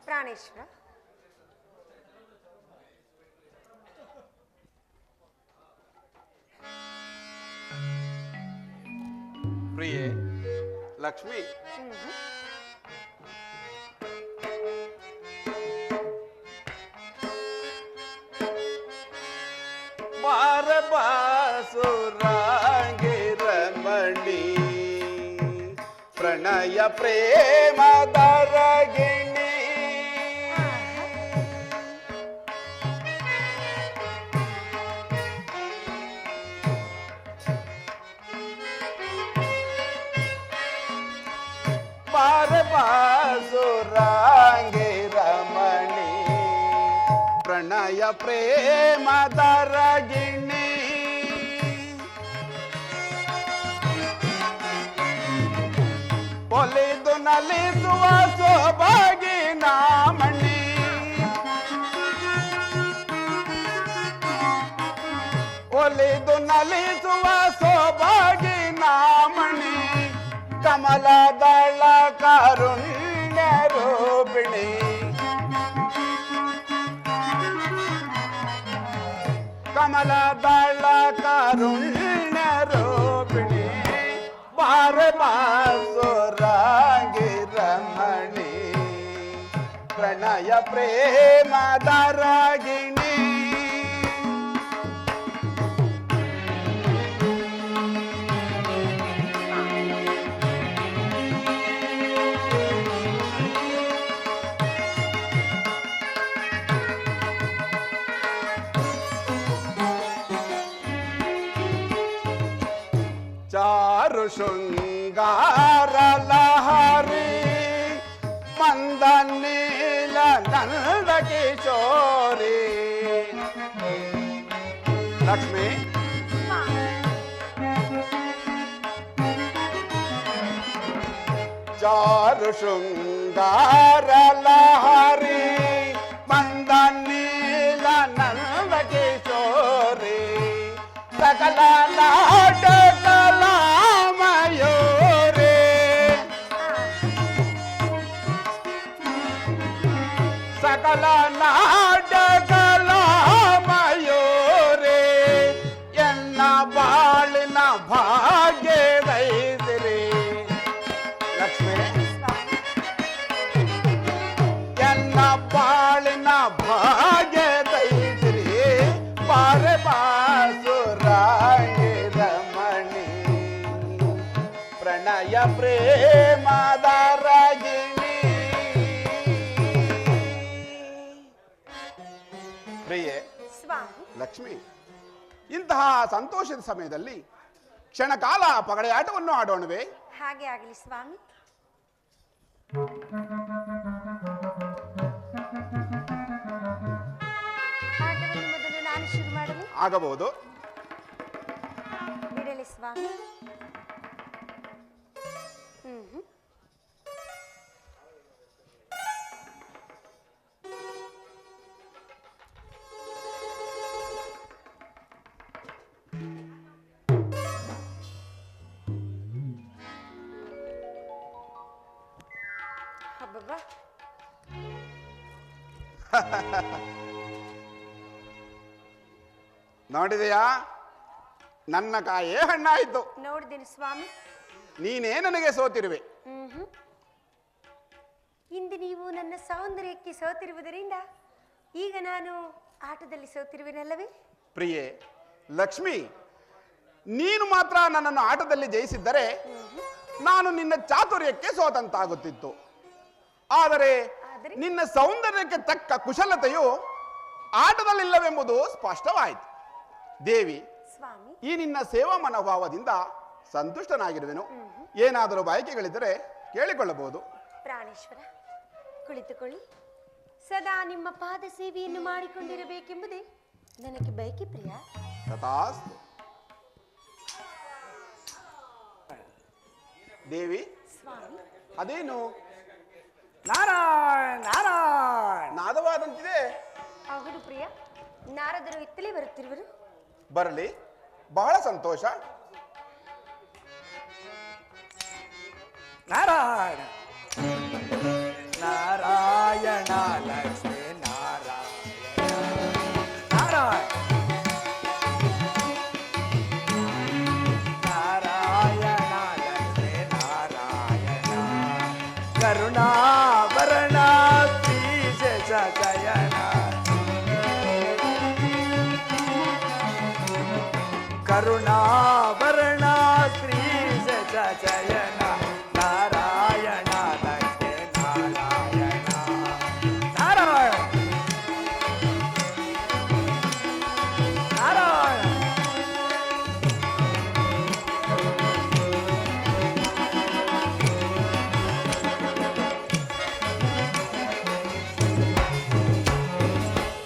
ಪ್ರಾಣೇಶ್ವರ, ಪ್ರಿಯೆ ಲಕ್ಷ್ಮಿ, ಬಾರ ಬಾಸುರಾಂಗಿ ರಮಣಿ ಪ್ರಣಯ ಪ್ರೇಮದರಗಿಣಿ ಬಾರ ಬಾಸುರಾಂಗಿ ರಮಣಿ ಪ್ರಣಯ ಪ್ರೇಮದರಗಿಣಿ ಒಲಿದು ನಲಿಸುವ ಸೊಬಗಿನ ಮಣಿ ಒಲಿದು ನಲಿಸುವ ಸೊಬಗಿನ ಮಣಿ ಕಮಲದಳ ಕಾರುಣ್ಯ ರೂಪಿಣಿ ಕಮಲದಳ ಕಾರುಣ್ಯ ರೂಪಿಣಿ ಬಾರ ಬಾಸುರಾಂಗಿ ರಮಣಿ ಪ್ರಣಯ ಪ್ರೇಮದರಗಿಣಿ ಚಾರು ಶೃಂಗಾರ ಲಹರಿ ಮಂದ ನೀಲ ನಂದ ಕಿಶೋರಿ ಲಕ್ಷ್ಮಿ ಚಾರು ಶೃಂಗಾರ ಲಹರಿ ಮಂದ ನೀಲ ನಂದ ಕಿಶೋರಿ ಸಕಲ ನಾಟಕ ಮಯೂರೇ ಸಕಲ ನಾಟಕ ಮಯೂರೇ ಎನ್ನ ಬಾಳಿನ ಭಾಗ್ಯದೈಸಿರಿ ಲಕ್ಷ್ಮಿ ಎನ್ನ ಬಾಳಿನ ಭಾಗ್ಯದೈಸಿರಿ ಬಾರೆ ಬಾಸುರಾಣಿ ರಮಣಿ ಪ್ರಣಯ ಪ್ರೇಮದ ರಾಗಿಣಿ ಪ್ರಿಯೆ ಸ್ವಾಮಿ ಲಕ್ಷ್ಮಿ, ಇಂತಹ ಸಂತೋಷದ ಸಮಯದಲ್ಲಿ ಕ್ಷಣಕಾಲ ಪಗಡೆಯಾಟವನ್ನು ಆಡೋಣವೇ? ಹಾಗೆ ಆಗಲಿ ಸ್ವಾಮಿ. ಆಟವನ್ನು ಮೊದಲು ನಾನು ಶುರು ಮಾಡಲಿ? ಆಗಬಹುದು. ಬಿಡಲಿ ಸ್ವಾಮಿ. ಹಬ್ಬಬ್ಬ, ನೋಡಿದೆಯಾ, ನನ್ನ ಕಾಯೇ ಹಣ್ಣಾಯಿತು. ನೋಡಿದ್ದೇನೆ ಸ್ವಾಮಿ. ನೀನೇ ನನಗೆ ಸೋತಿರುವೆ. ಇಂದು ನೀವು ನನ್ನ ಸೌಂದರ್ಯಕ್ಕೆ ಸೋತಿರುವುದರಿಂದ ಈಗ ನಾನು ಆಟದಲ್ಲಿ ಸೋತಿರುವೆನಲ್ಲವೇ? ಪ್ರಿಯೆ ಲಕ್ಷ್ಮಿ, ನೀನು ಮಾತ್ರ ನನ್ನನ್ನು ಆಟದಲ್ಲಿ ಜಯಿಸಿದ್ದರೆ ನಾನು ನಿನ್ನ ಚಾತುರ್ಯಕ್ಕೆ ಸೋತಂತಾಗುತ್ತಿತ್ತು. ಆದರೆ ನಿನ್ನ ಸೌಂದರ್ಯಕ್ಕೆ ತಕ್ಕ ಕುಶಲತೆಯು ಆಟದಲ್ಲಿಲ್ಲವೆಂಬುದು ಸ್ಪಷ್ಟವಾಯಿತು. ದೇವಿ, ಸ್ವಾಮಿ, ಈ ನಿನ್ನ ಸೇವಾ ಮನೋಭಾವದಿಂದ ಸಂತುಷ್ಟನಾಗಿರುವೆನು. ಏನಾದರೂ ಬಯಕೆಗಳಿದ್ದರೆ ಕೇಳಿಕೊಳ್ಳಬಹುದು. ಪ್ರಾಣೇಶ್ವರ, ಕುಳಿತುಕೊಳ್ಳಿ. ಸದಾ ನಿಮ್ಮ ಪಾದ ಸೇವೆಯನ್ನು ಮಾಡಿಕೊಂಡಿರಬೇಕೆಂಬುದೇ ನನಗೆ ಬಯಕೆ ಪ್ರಿಯ. ತಥಾಸ್ತು. ದೇವಿ, ಸ್ವಾಮಿ, ಅದೇನು ನಾರಾಯಣ ನಾರಾಯಣ ನಾದವಾದಂತಿದೆ? ಹೌದು ಪ್ರಿಯ, ನಾರದರು ಇತ್ತಲೇ ಬರುತ್ತಿರುವರು. ಬರಲಿ, ಬಹಳ ಸಂತೋಷ. ನಾರಾಯಣ ನಾರಾಯಣ ಲಕ್ಷ್ಮೀ ನಾರಾಯಣ ನಾರಾಯಣ ನಾರಾಯಣ ಲಕ್ಷ್ಮೀ ನಾರಾಯಣ ಕರುಣಾಭರಣ ಶ್ರೀಶೇಷ ಶಯನ ಕರುಣಾಭರಣ ಶ್ರೀಶೇಷ ಶಯನ ನಾರಾಯಣ ಲಕ್ಷ್ಮೀ ನಾರಾಯಣ ನಾರಾಯಣ ನಾರಾಯಣ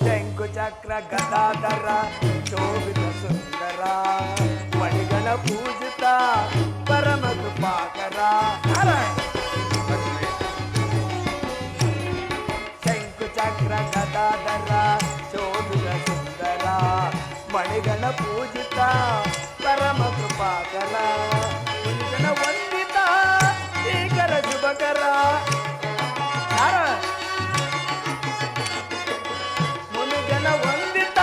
ಶಂಕು ಚಕ್ರ ಗದಾಧರ ಶೋಭಿತ ಸುಂದರ ಮಣಿಗಳ ಪೂಜಿತ ಪರಮ ಕೃಪಾಕರ ಶಂಕು ಚಕ್ರ ಗದಾಧರ ಶೋಭಿತ ಸುಂದರ ಮಣಿಗಳ ಪೂಜಿತ ಪರಮ ಕೃಪಾಕರ ಮುನಿಗಣ ವಂದಿತ ಶ್ರೀಕರ ಶುಭಕರ ಮುನಿಗಣ ವಂದಿತ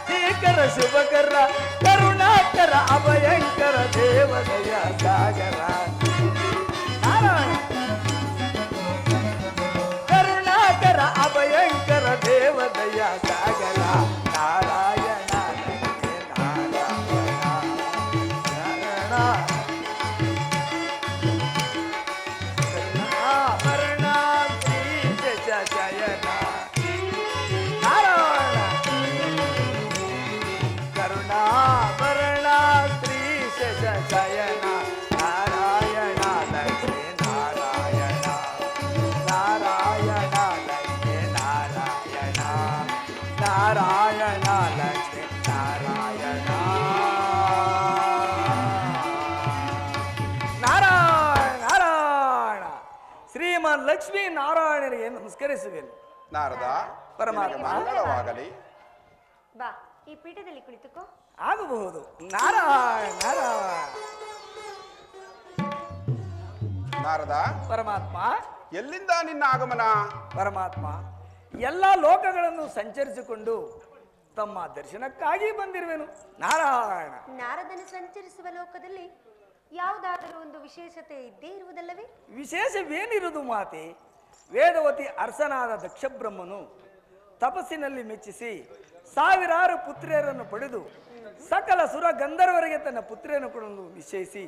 ಶ್ರೀಕರ ಶುಭಕರ ಕರುಣಾಕರ ಅಭಯಂಕರ ದೇವದಯ ಸಾಗರ ನಾರಾಯಣ ಕರುಣಾಕರ ಅಭಯಂಕರ ದೇವದಯ ಸಾಗರ ನಾರಾಯಣ ಲಕ್ಷ್ಮೀ ನಾರಾಯಣ ಕರುಣಾಭರಣ ಶ್ರೀಶೇಷ ಶಯನ ನಾರಾಯಣ ಕರುಣಾಭರಣ ಶ್ರೀಶೇಷ ಶಯನ ನಾರಾಯಣ ಲಕ್ಷ್ಮೀ ನಾರಾಯಣ ನಾರಾಯಣ ಲಕ್ಷ್ಮೀ ನಾರಾಯಣ ನಾರಾಯಣ ಲಕ್ಷ್ಮೀ ನಾರಾಯಣ ನಾರಾಯಣ ನಾರಾಯಣ ಶ್ರೀಮನ್ ಲಕ್ಷ್ಮೀ ನಾರಾಯಣರಿಗೆ ನಮಸ್ಕರಿಸುವೆನು. ನಾರದ, ಪರಮಾತ್ಮ. ಮಂಗಳವಾಗಲಿ. ಬಾ, ಈ ಪೀಠದಲ್ಲಿ ಕುಳಿತುಕೋ. ಆಗಬಹುದು. ನಾರಾಯಣ ನಾರಾಯಣ ನಾರದ, ಪರಮಾತ್ಮ. ಎಲ್ಲಿಂದ ನಿನ್ನ ಆಗಮನ? ಪರಮಾತ್ಮ, ಎಲ್ಲ ಲೋಕಗಳನ್ನು ಸಂಚರಿಸಿಕೊಂಡು ತಮ್ಮ ದರ್ಶನಕ್ಕಾಗಿ ಬಂದಿರುವೆನು. ನಾರಾಯಣ. ನಾರದನು ಸಂಚರಿಸುವ ಲೋಕದಲ್ಲಿ ಯಾವುದಾದರೂ ಒಂದು ವಿಶೇಷತೆ ಇದ್ದೇ ಇರುವುದಲ್ಲವೇ? ವಿಶೇಷವೇನಿರುವುದು ಮಾತೆ? ವೇದವತಿ ಅರಸನಾದ ದಕ್ಷಬ್ರಹ್ಮನು ತಪಸ್ಸಿನಲ್ಲಿ ಮೆಚ್ಚಿಸಿ ಸಾವಿರಾರು ಪುತ್ರಿಯರನ್ನು ಪಡೆದು ಸಕಲ ಸುರ ಗಂಧರ್ವರಿಗೆ ತನ್ನ ಪುತ್ರಿಯನ್ನು ಕೊಡಲು ನಿಶ್ಚಯಿಸಿ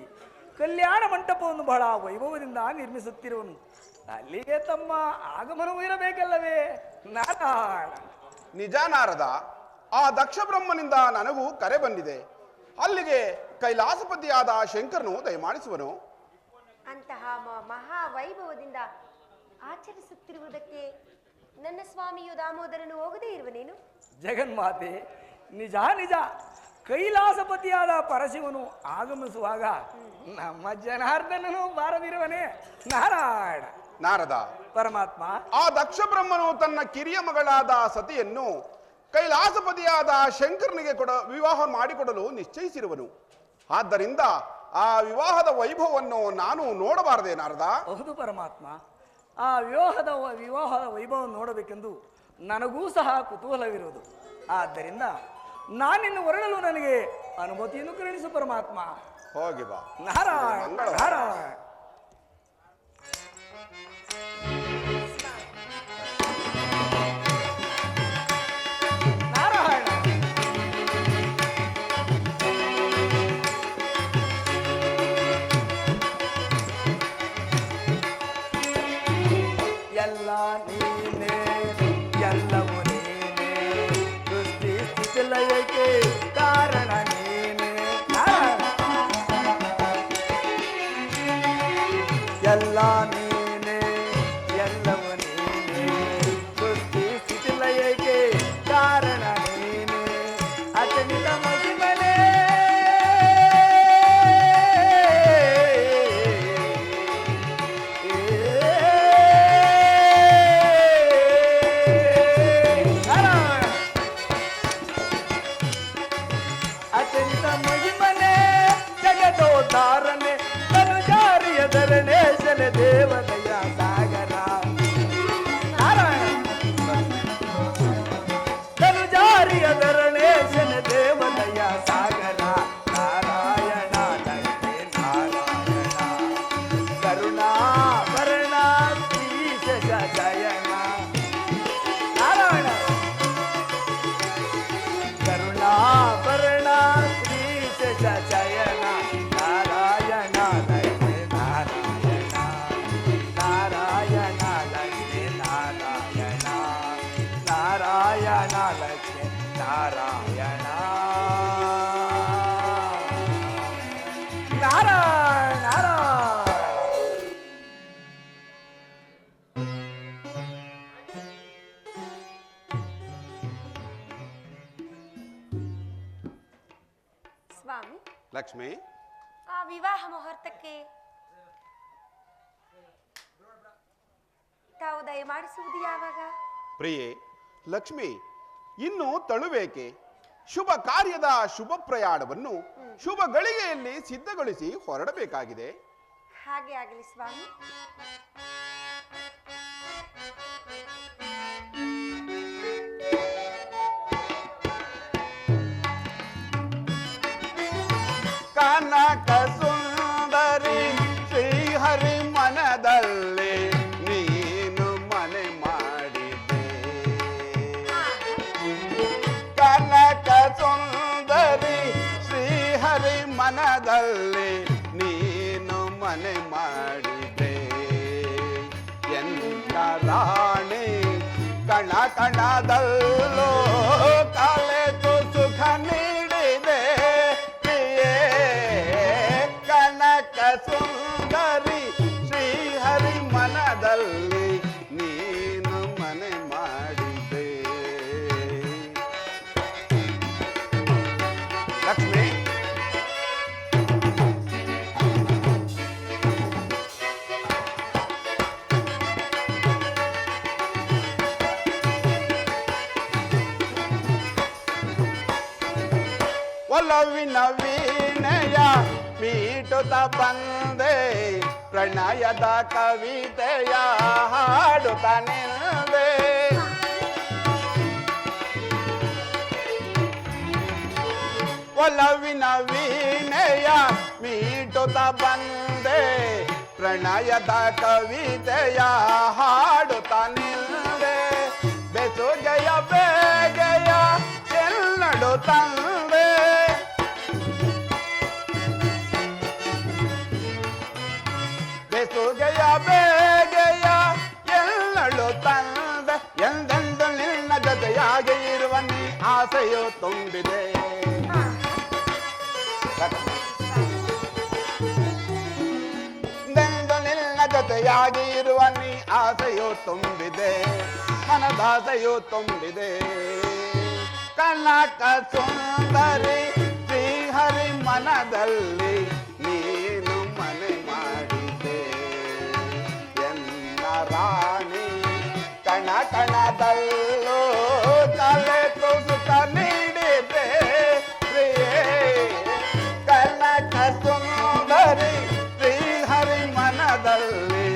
ಕಲ್ಯಾಣ ಮಂಟಪವನ್ನು ಬಹಳ ವೈಭವದಿಂದ ನಿರ್ಮಿಸುತ್ತಿರುವನು. ಅಲ್ಲಿಗೆ ತಮ್ಮ ಆಗಮನವೂ ಇರಬೇಕಲ್ಲವೇ? ನಾರಾಯಣ. ನಿಜ ನಾರದ, ಆ ದಕ್ಷ ಬ್ರಹ್ಮನಿಂದ ನನಗೂ ಕರೆ ಬಂದಿದೆ. ಅಲ್ಲಿಗೆ ಕೈಲಾಸಪತಿಯಾದ ಶಂಕರನು ದಯಮಾಡಿಸುವನು. ಅಂತಹ ಮಹಾ ವೈಭವದಿಂದ ಆಚರಿಸುತ್ತಿರುವುದಕ್ಕೆ ನನ್ನ ಸ್ವಾಮಿಯು ದಾಮೋದರನು ಹೋಗದೇ ಇರುವನೇನು? ಜಗನ್ಮಾತೆ, ನಿಜ ನಿಜ. ಕೈಲಾಸಪತಿಯಾದ ಪರಶಿವನು ಆಗಮಿಸುವಾಗ ನಮ್ಮ ಜನಾರ್ದನನು ಬಾರದಿರುವನೇ? ನಾರಾಯಣ. ನಾರದ, ಪರಮಾತ್ಮ. ಆ ದಕ್ಷ ಬ್ರಹ್ಮನು ತನ್ನ ಕಿರಿಯ ಮಗಳಾದ ಸತಿಯನ್ನು ಕೈಲಾಸಪತಿಯಾದ ಶಂಕರನಿಗೆ ವಿವಾಹ ಮಾಡಿಕೊಡಲು ನಿಶ್ಚಯಿಸಿರುವನು. ಆದ್ದರಿಂದ ಆ ವಿವಾಹದ ವೈಭವವನ್ನು ನಾನು ನೋಡಬಾರದೆ ನಾರದ? ಹೌದು ಪರಮಾತ್ಮ. ಆ ವಿವಾಹದ ವೈಭವ ನೋಡಬೇಕೆಂದು ನನಗೂ ಸಹ ಕುತೂಹಲವಿರುವುದು. ಆದ್ದರಿಂದ ನಾನಿನ್ನು ಹೊರಡಲು ನನಗೆ ಅನುಮತಿಯನ್ನು ಕರುಣಿಸು ಪರಮಾತ್ಮ. ಹೋಗಿ ಬಾ. ನಾರಾಯಣ. ಮಂಗಳ. ನಾರಾಯಣ. ನಾರಾಯಣ. ಎಲ್ಲ ನೀನೇ, ಎಲ್ಲವೂ ನೀನೇ, ಸೃಷ್ಟಿ ಸ್ಥಿತಿ ಲಯಕ್ಕೆ ಕಾರಣ ನೀನೇ. ಎಲ್ಲ ನೀನೇ, ಎಲ್ಲವೂ ನೀನೇ, ಸೃಷ್ಟಿ ಸ್ಥಿತಿ ಲಯಕ್ಕೆ ಕಾರಣ ನೀನೇ. ಅತನಿತ ಮಹಿಮನೇ ಅತ್ಯಂತ ಮಹಿಮನೆ ಜಗದೋದ್ಧಾರನೆ ತನು ಜಾರಿಯ ಧರಣೇಶನ ದೇವದಯ ಸಾಗರ. ನಾರಾಯಣ. ತನು ಜಾರಿಯ ಧರಣೇಶನ ದೇವದಯ ಸಾಗರ. ನಾರಾಯಣ ಲಕ್ಷ್ಮೀ ನಾರಾಯಣ ಕರುಣಾಭರಣ ಶ್ರೀಶ ಜಯನ. ನಾರಾಯಣ. ಕರುಣಾಭರಣ ಶ್ರೀಶ ಜಯನ. ನಾರಾಯಣ ಲಕ್ಷ್ಮೀ ನಾರಾಯಣ. ನಾರಾಯಣ ಲಕ್ಷ್ಮೀ ನಾರಾಯಣ. ನಾರಾಯಣ ಲಕ್ಷ್ಮೀ ನಾರಾಯಣ. ನಾರಾಯಣ. ನಾರಾಯಣ. ಸ್ವಾಮಿ, ಲಕ್ಷ್ಮಿ, ಆ ವಿವಾಹ ಮುಹೂರ್ತಕ್ಕೆ ತಾವು ದಯಮಾಡಿಸುವುದು ಯಾವಾಗ? ಪ್ರಿಯೆ ಲಕ್ಷ್ಮಿ, ಇನ್ನು ತಳುವೇಕೆ? ಶುಭ ಕಾರ್ಯದ ಶುಭ ಪ್ರಯಾಣವನ್ನು ಶುಭ ಗಳಿಗೆಯಲ್ಲಿ ಸಿದ್ಧಗೊಳಿಸಿ ಹೊರಡಬೇಕಾಗಿದೆ. ಹಾಗೆ ಆಗಲಿ ಸ್ವಾಮಿ. ಕನಕ ಸುಂದರಿ ಶ್ರೀಹರಿ ಮನದಲ್ಲಿ ನೀನು ಮನೆ ಮಾಡಿದೆ. ಕನಕ ಸುಂದರಿ ಶ್ರೀಹರಿ ಮನದಲ್ಲಿ ನೀನು ಮನೆ ಮಾಡಿದೆ. ಎಂತ ರಾಣಿ ಕಣ ಕಣದಲ್ಲೋ ಕಲೆತು ಸುಖ ನೀಡಿದೆ. ಕನಕ ಸುಂದರಿ ಶ್ರೀಹರಿ ಮನದಲ್ಲಿ ನೀನು ಮನೆ ಮಾಡಿದೆ. ಲಕ್ಷ್ಮಿ, ಒಲವಿನ ವೀಣೆಯ ಮೀಟುತ್ತ ಬಂದೆ, ಪ್ರಣಯದ ಕವಿತೆಯ ಹಾಡುತ್ತ ನಿಲ್ದೆ. ಒಲವಿನ ವೀಣೆಯ ಮೀಟುತ್ತ ಬಂದೆ ಪ್ರಣಯದ ಕವಿತೆಯ ಹಾಡುತ್ತ ನಿಲ್ಲೆ ಬೆಸುಗೆಯ ಬೇಗೆಯ ಎಲ್ಲಡು ತಂದೆ ಬೆಸುಗೆಯ ಬೇಗೆಯ ಎಲ್ಲಳು ತಂದೆ ಎಂದೆಂದು ನಿನ್ನ ಜೊತೆಯಾಗಿ ಇರುವ ನೀ ಆಸೆಯು ತುಂಬಿದೆ ಎಂದೆಂದು ನಿನ್ನ ಜೊತೆಯಾಗಿ ಇರುವ ನೀ ಆಸೆಯು ತುಂಬಿದೆ ಮನದಾಸೆಯು ತುಂಬಿದೆ ಕನಕ ಸುಂದರಿ ಶ್ರೀಹರಿ ಮನದಲ್ಲಿ ನೀನು ಮನೆ ಮಾಡಿದೆ ಎನ್ನ ರಾಣಿ ಕಣ ಕಣದಲ್ಲೂ ತಲೆ ತುಸುಕ ನೀಡಿದೆ ಪ್ರಿಯೇ ಕನಕ ಸುಂದರಿ ಶ್ರೀಹರಿ ಮನದಲ್ಲಿ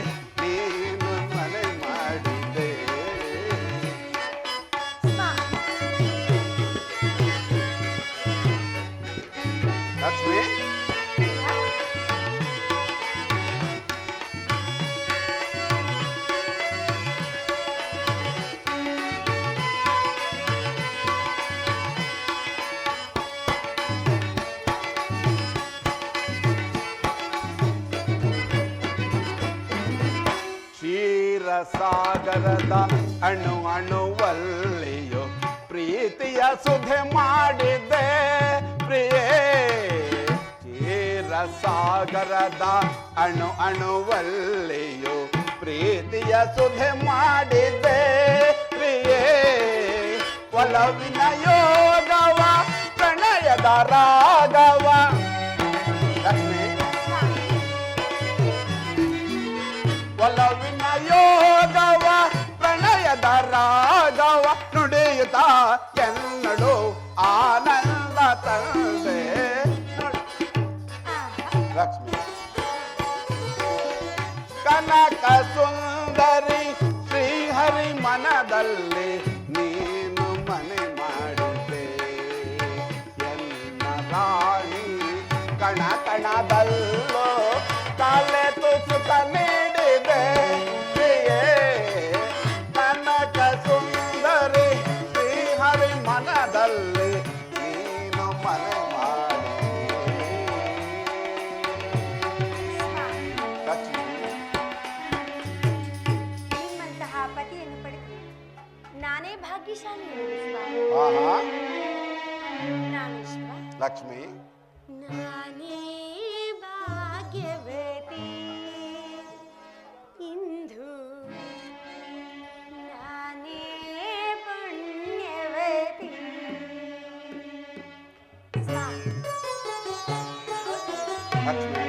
ನೀನು ಮನೆ ಮಾಡಿದೆ ಲಕ್ಷ್ಮಿ ಕ್ಷೀರಸಾಗರದ ಅಣು ಅಣುವಲ್ಲಿಯೋ ಪ್ರೀತಿಯ ಸುಧೆ ಮಾಡಿದೆ ಪ್ರಿಯೇ ಕ್ಷೀರಸಾಗರದ ಅಣು ಅಣುವಲ್ಲಿಯೋ ಪ್ರೀತಿಯ ಸುಧೆ ಮಾಡಿದೆ ಪ್ರಿಯೇ ಒಲವಿನ ಯೋಗವ ಪ್ರಣಯದ ರಾಗವ ಲಕ್ಷ್ಮಿ ಒಲವಿನ ಯೋಗವ ಪ್ರಣಯದ ರಾಗವ ನುಡಿಯುತ್ತ ಎನ್ನಡು ಆನಂದ ತಂದೆ ಲಕ್ಷ್ಮಿ ಕನಕ ಸುಂದರಿ ಶ್ರೀಹರಿ ಮನದಲ್ಲಿ ನೀನು ಮನೆ ಮಾಡಿದೆ ಎನ್ನ ರಾಣಿ ಕಣ ಕಣದಲ್ಲೋ ತಲೆ ತುಸುಕ ನೀಡಿದೆ ಪ್ರಿಯೇ ಕನಕ ಸುಂದರಿ ಶ್ರೀಹರಿ ಮನದಲ್ಲಿ ನೀನು ಮನೆ ಮಾಡಿ ನಿಮ್ಮಂತಹ ಪತಿಯನ್ನು ಪಡೆದು ನಾನೇ ಭಾಗ್ಯಶಾಲಿ ರಾಮೇಶ್ವರ ಲಕ್ಷ್ಮಿ ನಾನೇ ಭಾಗ್ಯವತಿ ಇಂದು ನಾನೇ ಪುಣ್ಯವತಿ ಲಕ್ಷ್ಮಿ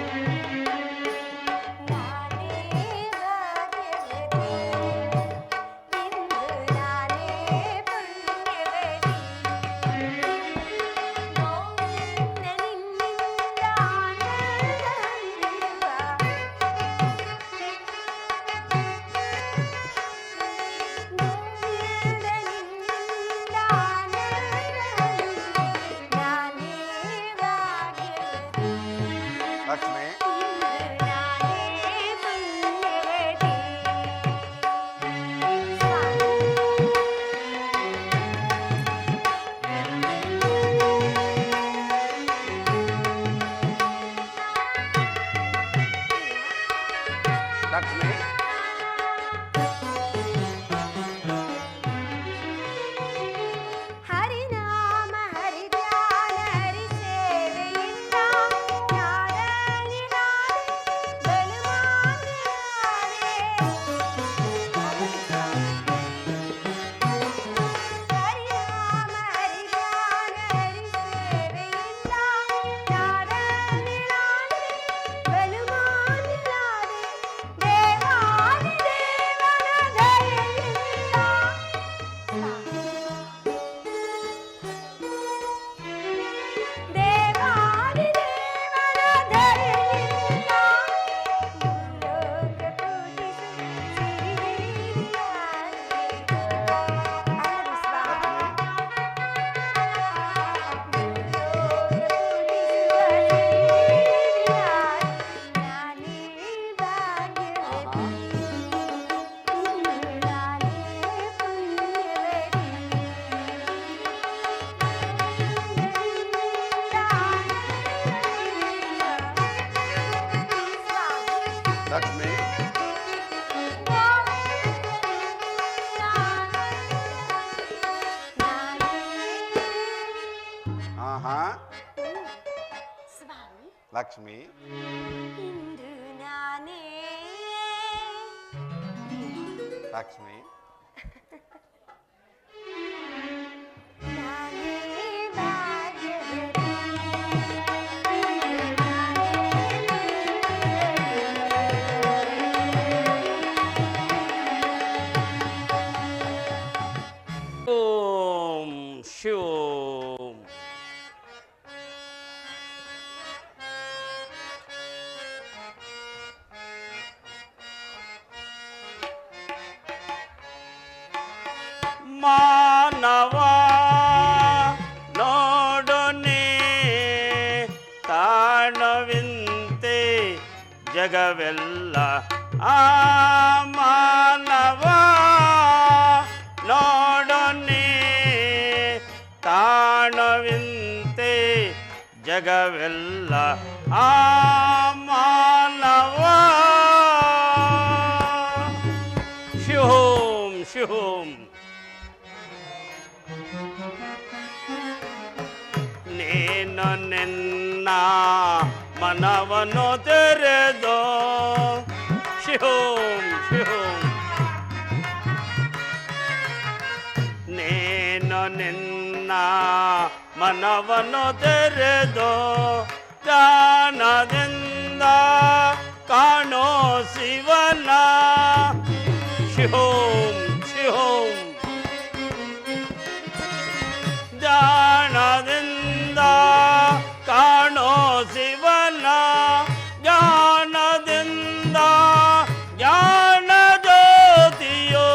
ಲಕ್ಷ್ಮಿ ಲಕ್ಷ್ಮಿ, ಇಂದು ನಾನೇ ಲಕ್ಷ್ಮಿ, ನಾನೇ ಭಾಗ್ಯವತಿ. ಓಂ ಶಿವೋಂ. ಮಾನವ ನೋಡೊನೆ ತಾಣವಿಂತೆ ಜಗವೆಲ್ಲ. ಆ ಮಾನವ ನೋಡೊನೆ ತಾಣವಿಂತೆ ಜಗವೆಲ್ಲ. ಆ ಮಾನವ ಶಿವೋಂ ಶಿವೋಂ. ನೀನು ನಿನ್ನ ಮನವನ್ನು ತೆರೆದೋ ಶಿವೋಂ ಶಿವೋಂ. ನೀನು ನಿನ್ನ ಮನವನ್ನು ತೆರೆದೋ ಜ್ಞಾನದಿಂದ ಕಾಣೋ ಶಿವನ ಶಿವೋಂ ಶಿವೋಂ. ಜ್ಞಾನದಿಂದ ಕಾಣೋ ಶಿವನ ಜ್ಞಾನದಿಂದ ಜ್ಞಾನ ಜ್ಯೋತಿಯೋ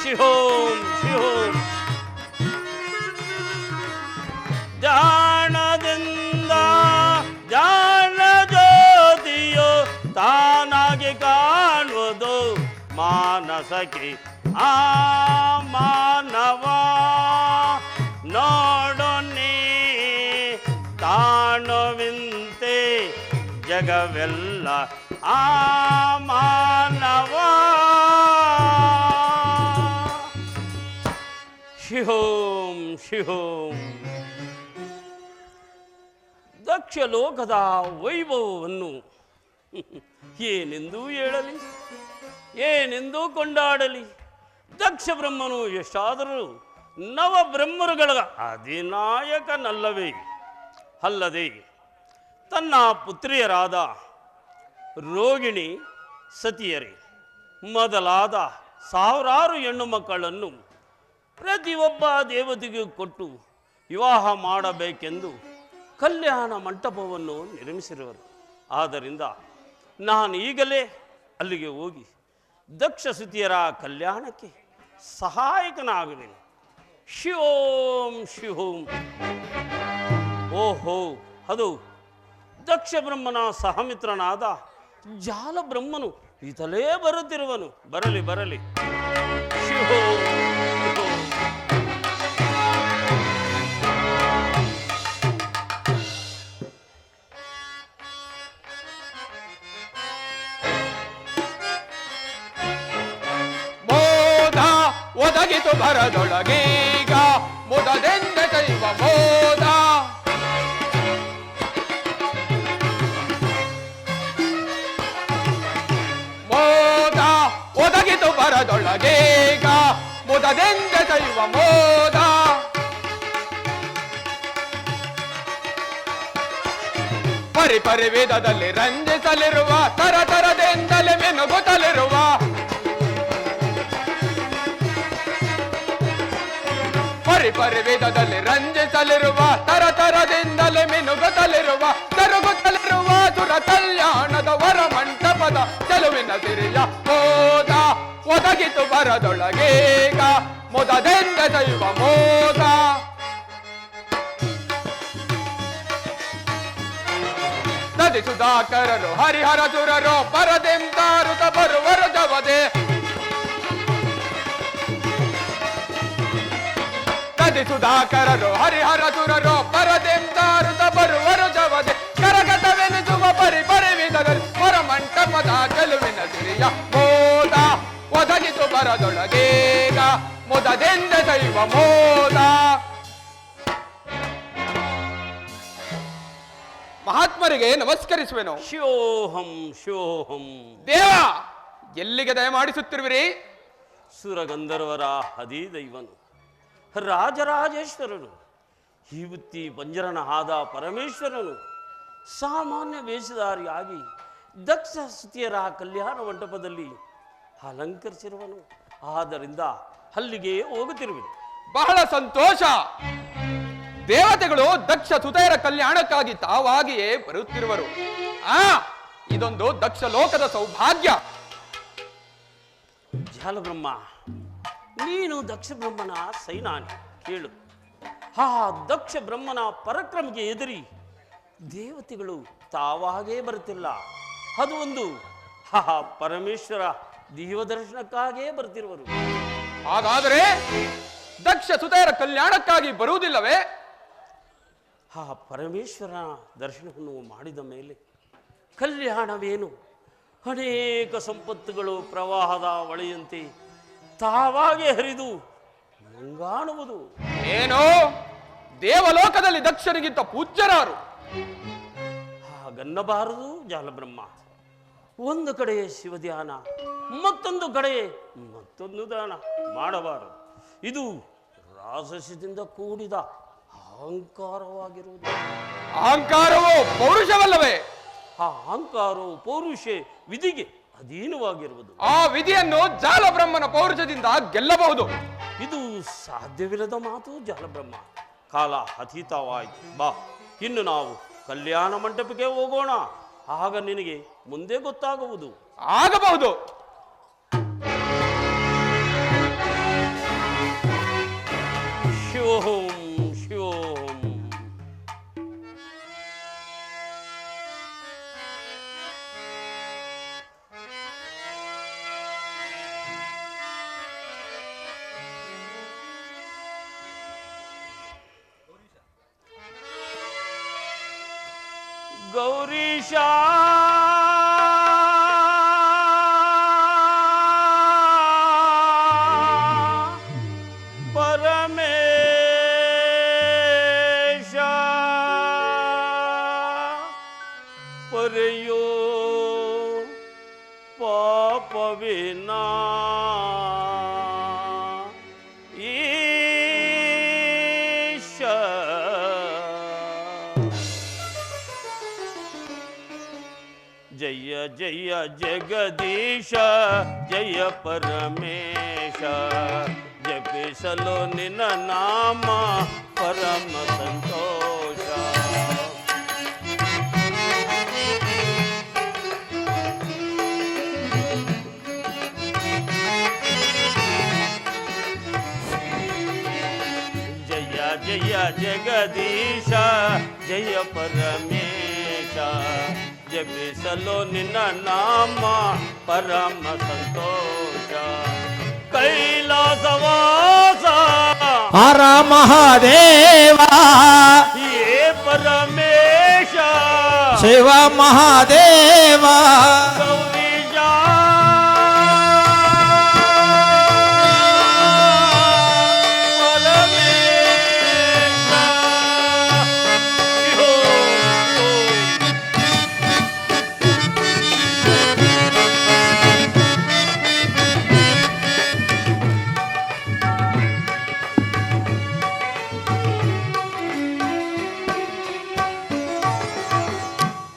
ಶಿವೋಂ ಶಿವೋಂ. ಜ್ಞಾನದಿಂದ ಜ್ಞಾನ ಜ್ಯೋತಿಯೋ ತಾನಾಗಿ ಕಾಣುವುದು ಮಾನಸಕ್ಕೆ. ಆ ಮಾನವ ನೋಡೊನೆ ತಾಣುವಿಂತೆ ಜಗವೆಲ್ಲ. ಆ ಮಾನವ ಶಿವೋಂ ಶಿವೋಂ. ದಕ್ಷ ಲೋಕದ ವೈಭವವನ್ನು ಏನೆಂದೂ ಹೇಳಲಿ, ಏನೆಂದೂ ಕೊಂಡಾಡಲಿ. ದಕ್ಷ ಬ್ರಹ್ಮನು ಎಷ್ಟಾದರೂ ನವಬ್ರಹ್ಮರುಗಳ ಅಧಿನಾಯಕನಲ್ಲವೇ ಅಲ್ಲದೆ ತನ್ನ ಪುತ್ರಿಯರಾದ ರೋಗಿಣಿ, ಸತಿಯರೇ ಮೊದಲಾದ ಸಾವಿರಾರು ಹೆಣ್ಣು ಮಕ್ಕಳನ್ನು ಪ್ರತಿಯೊಬ್ಬ ದೇವತೆಗೂ ಕೊಟ್ಟು ವಿವಾಹ ಮಾಡಬೇಕೆಂದು ಕಲ್ಯಾಣ ಮಂಟಪವನ್ನು ನಿರ್ಮಿಸಿರುವರು. ಆದ್ದರಿಂದ ನಾನು ಈಗಲೇ ಅಲ್ಲಿಗೆ ಹೋಗಿ ದಕ್ಷ ಸತಿಯರ ಕಲ್ಯಾಣಕ್ಕೆ ಸಹಾಯಕನಾಗುವೆನು. ಶಿವೋಂ ಶಿವೋಂ. ಓಹೋ, ಅದು ದಕ್ಷ ಬ್ರಹ್ಮನ ಸಹಮಿತ್ರನಾದ ಜಾಲ ಬ್ರಹ್ಮನು ಈತಲೇ ಬರುತ್ತಿರುವನು. ಬರಲಿ ಬರಲಿ. ಶಿವೋಂ ಶಿವೋಂ. ಒದಗಿತು ಭರದೊಳಗೀಗ ಮುದದೆಂದ ದೈವ ಮೋದ. ಮೋದ ಒದಗಿತು ಭರದೊಳಗೀಗ ಮುದದೆಂದ ದೈವ ಮೋದ. ಪರಿಪರಿ ವೇದದಲ್ಲಿ ರಂಜಿಸಲಿರುವ ತರತರದಿಂದಲೇ ಮೆನುಗುತ್ತಲಿರುವ ಪರಿಪರಿ ವೇದದಲ್ಲಿ ರಂಜಿಸಲಿರುವ ತರತರದಿಂದಲೇ ಮಿನುಗುತ್ತಲಿರುವ ತರುಗುತ್ತಲಿರುವ ಸುರ ಕಲ್ಯಾಣದ ವರ ಮಂಟಪದ ಚೆಲುವಿನ ಸಿರಿಯ ಮೋದ ಒದಗಿತು ಬರದೊಳಗೀಗ ಮುದದೆಂದ ದೈವ ಮೋದ. ನದಿ ಸುಧಾಕರರು ಹರಿಹರ ಸುರರು ಪರದೆಂದಾರುತ ಬರುವರು ಜವದೆ. ನದಿ ಸುಧಾಕರರು ಹರಿಹರ ಸುರರು ಪರದೆಂದಾರುತ ಬರುವರು ಜವದೆ. ಕರಗತವೆನಿಸುವ ಪರಿಪರಿವಿದಲ್ಲಿ ಹೊರ ಮಂಟಪದ ಚೆಲುವಿನ ಸಿರಿಯ ಮೋದ ಒದಗಿತು ಬರದೊಳಗೀಗ ಮುದದೆಂದ ದೈವ ಮೋದ. ಮಹಾತ್ಮ ಬ್ರಹ್ಮರಿಗೆ ನಮಸ್ಕರಿಸುವೆನು. ಶಿವೋಹಂ ಶಿವೋಹಂ. ದೇವ, ಎಲ್ಲಿಗೆ ದಯಮಾಡಿಸುತ್ತಿರುವಿರಿ? ಸುರಗಂಧರ್ವರ ಅಧಿದೈವನು ರಾಜರಾಜೇಶ್ವರನು, ಹೀವುತ್ತಿ ಪಂಜರನ ಆದ ಪರಮೇಶ್ವರನು ಸಾಮಾನ್ಯ ವೇಷಧಾರಿಯಾಗಿ ದಕ್ಷ ಸ್ತುತಿಯರ ಕಲ್ಯಾಣ ಮಂಟಪದಲ್ಲಿ ಅಲಂಕರಿಸಿರುವನು. ಆದ್ದರಿಂದ ಅಲ್ಲಿಗೆ ಹೋಗುತ್ತಿರುವೆನು. ಬಹಳ ಸಂತೋಷ. ದೇವತೆಗಳು ದಕ್ಷ ಸುತೆಯರ ಕಲ್ಯಾಣಕ್ಕಾಗಿ ತಾವಾಗಿಯೇ ಬರುತ್ತಿರುವರು. ಇದೊಂದು ದಕ್ಷ ಲೋಕದ ಸೌಭಾಗ್ಯ. ಜಾಲಬ್ರಹ್ಮ, ನೀನು ದಕ್ಷ ಬ್ರಹ್ಮನ ಸೈನಾನಿ. ಕೇಳು, ಆ ದಕ್ಷ ಬ್ರಹ್ಮನ ಪರಾಕ್ರಮಕ್ಕೆ ಎದುರಿ ದೇವತೆಗಳು ತಾವಾಗೇ ಬರುತ್ತಿಲ್ಲ. ಅದು ಒಂದು ಪರಮೇಶ್ವರ ದೀವದರ್ಶನಕ್ಕಾಗೇ ಬರ್ತಿರುವರು. ಹಾಗಾದರೆ ದಕ್ಷ ಸುತೆಯರ ಕಲ್ಯಾಣಕ್ಕಾಗಿ ಬರುವುದಿಲ್ಲವೇ? ಆ ಪರಮೇಶ್ವರನ ದರ್ಶನವನ್ನು ಮಾಡಿದ ಮೇಲೆ ಕಲ್ಯಾಣವೇನು? ಅನೇಕ ಸಂಪತ್ತುಗಳು ಪ್ರವಾಹದ ಹೊಳೆಯಂತೆ ತಾವಾಗೇ ಹರಿದು ಮುಂಗಾಣುವುದು. ಏನೋ ದೇವಲೋಕದಲ್ಲಿ ದಕ್ಷನಿಗಿಂತ ಪೂಜ್ಯರಾರು. ಹಾಗನ್ನಬಾರದು ಜಾಲಬ್ರಹ್ಮ. ಒಂದು ಕಡೆ ಶಿವಧ್ಯಾನ, ಮತ್ತೊಂದು ಕಡೆ ಮತ್ತೊಂದು ದಾನ ಮಾಡಬಾರದು. ಇದು ರಾಜಸದಿಂದ ಕೂಡಿದ ಅಹಂಕಾರವಾಗಿರುವುದು. ಅಹಂಕಾರವು ಪೌರುಷವಲ್ಲವೇ? ಆ ಅಹಂಕಾರವು ಪೌರುಷ ವಿಧಿಗೆ ಅಧೀನವಾಗಿರುವುದು. ಆ ವಿಧಿಯನ್ನು ಜಾಲಬ್ರಹ್ಮನ ಪೌರುಷದಿಂದ ಗೆಲ್ಲಬಹುದು. ಇದು ಸಾಧ್ಯವಿಲ್ಲದ ಮಾತು ಜಾಲಬ್ರಹ್ಮ. ಕಾಲ ಅತೀತವಾಯಿತು. ಬಾ, ಇನ್ನು ನಾವು ಕಲ್ಯಾಣ ಮಂಟಪಕ್ಕೆ ಹೋಗೋಣ. ಆಗ ನಿನಗೆ ಮುಂದೆ ಗೊತ್ತಾಗುವುದು. ಆಗಬಹುದು. ಶಿವೋಹಂ ಶಿವೋಹಂ. ಗೌರೀಶ ಪರಮೇಶ ಪರೆಯೋ ಪಾಪವಿನ ಈಶ. ಜಯ ಜಯ ಜಗದೀಶ ಜಯ ಪರಮೇಶ, ಜಪಿಸಲು ನಿನ್ನ ನಾಮ ಪರಮ ಸಂತೋಷ. ಜಯ ಜಯ ಜಗದೀಶ ಜಯ ಪರಮೇಶ, ಜಪಿಸಲು ನಿನ್ನ ನಾಮ ಪರಮ ಸಂತೋಷ. ಕೈಲಾಸವಾಸ ಹರ ಮಹಾದೇವ ಹೇ ಪರಮೇಶ, ಶಿವ ಮಹಾದೇವ ಗೌರೀಶ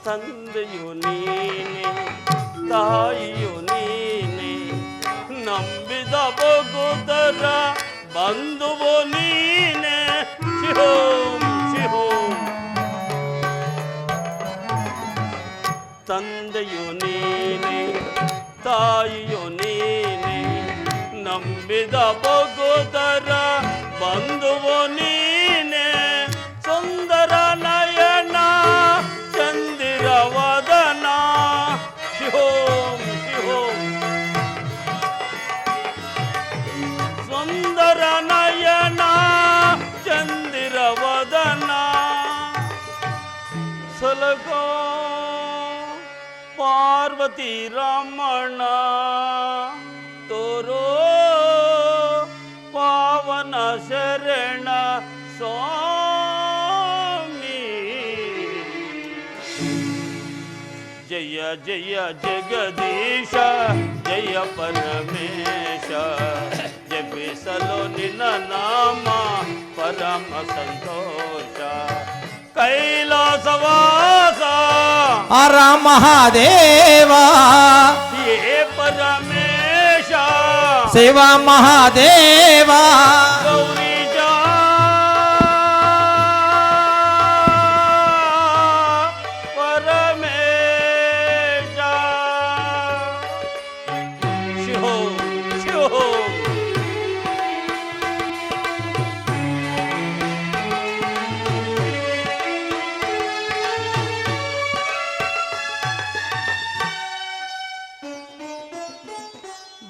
ತಂದೆಯು ನೀನೆ, ತಾಯಿಯು ನೀನೆ, ನಂಬಿದ ಭಗವತರ ಬಂಧುವು ನೀನೆ. ಶಿವೋಂ ಶಿವೋಂ. ತಂದೆಯು ನೀನೆ, ತಾಯಿಯು ನೀನೆ, ನಂಬಿದ ಭಗವತರ ಬಂಧುವು ನೀನೆ. ಸುಂದರ ನಯನ ಚಂದಿರವದನ. ಶಿವೋಂ ಶಿವೋಂ. ಸುಂದರ ನಯನ ಚಂದಿರವದನ, ಸಲಗೋ ಪಾರ್ವತಿ ರಮಣ, ತೋರೋ ಪಾವನ ಶರಣ ಸ್ವಾಮಿ. ಜಯ ಜಯ ಜಗದೀಶ ಜಯ ಪರಮೇಶ ಜಪಿಸಲು ನಿನ್ನ ನಾಮ ಪರಮ ಸಂತೋಷ ಕೈಲಾಸವಾಸ ಹರ ಮಹಾದೇವ ಹೇ ಪರಮೇಶ ಶಿವ ಮಹಾದೇವ ಗೌರಿ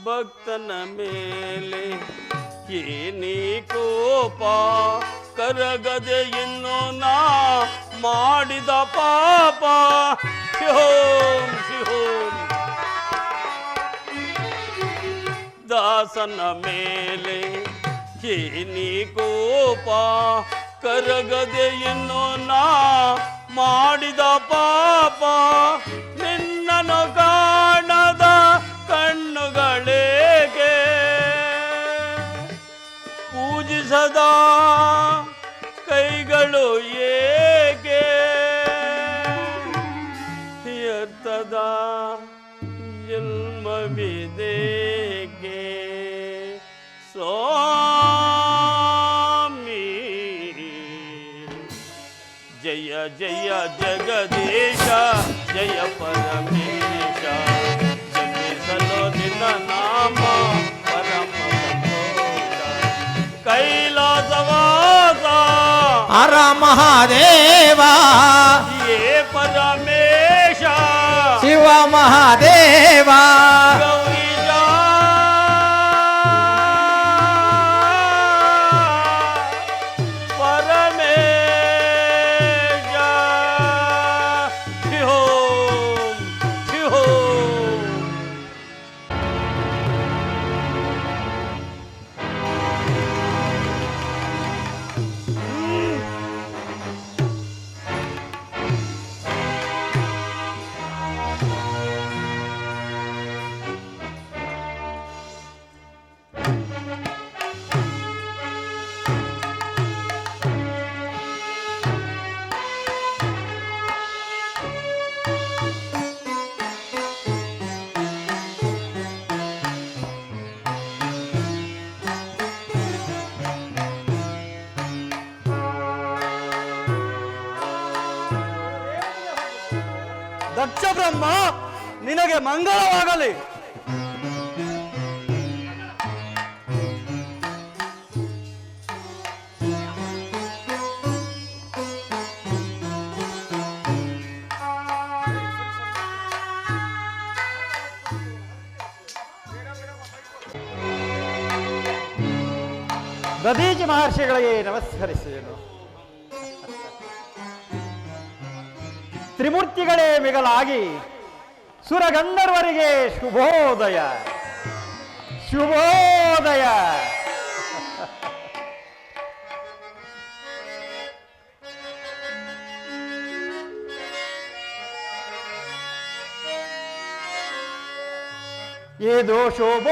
ಭಕ್ತನ ಮೇಲೆ ಏನಿ ಕೋಪ ಕರಗದೆ ಇನ್ನು ನಾ ಮಾಡಿದ ಪಾಪ ಶಿಹೋಂ ಶಿಹೋಂ ದಾಸನ ಮೇಲೆ ಏನಿ ಕೋಪ ಕರಗದೆ ಇನ್ನು ನಾ ಮಾಡಿದ ಪಾಪ ನಿನ್ನನು ಕಾಣದ ಕಣ್ಣುಗಳೇಗೆ ಪೂಜಿಸದ ಕೈಗಳು ಏಕೆ ಎತ್ತದ ಜನ್ಮವಿದೇಕೆ ಸ್ವಾಮಿ ಜಯ ಜಯ ಜಗದೀಶ ಜಯ ಪರಮೇಶ ನಿನ್ನ ನಾಮ ಪರಮ ಸಂತೋಷ ಕೈಲಾಸವಾಸ ಹರ ಮಹಾದೇವ ಹೇ ಪರಮೇಶ ಶಿವ ಮಹಾದೇವ ಗೌರಿ ಪರಮೇಶ ಶಿಹೋಂ ಶಿಹೋಂ ದಕ್ಷ ಬ್ರಹ್ಮ ನಿನಗೆ ಮಂಗಳವಾಗಲಿ. ದಧೀಚಿ ಮಹರ್ಷಿಗಳಿಗೆ ನಮಸ್ಕರಿಸುವೆನು. ತ್ರಿಮೂರ್ತಿಗಳೇ ಮಿಗಲಾಗಿ ಸುರಗಂಧರ್ವರಿಗೆ ಶುಭೋದಯ ಶುಭೋದಯ. ಇದು ಶುಭೋದಯದ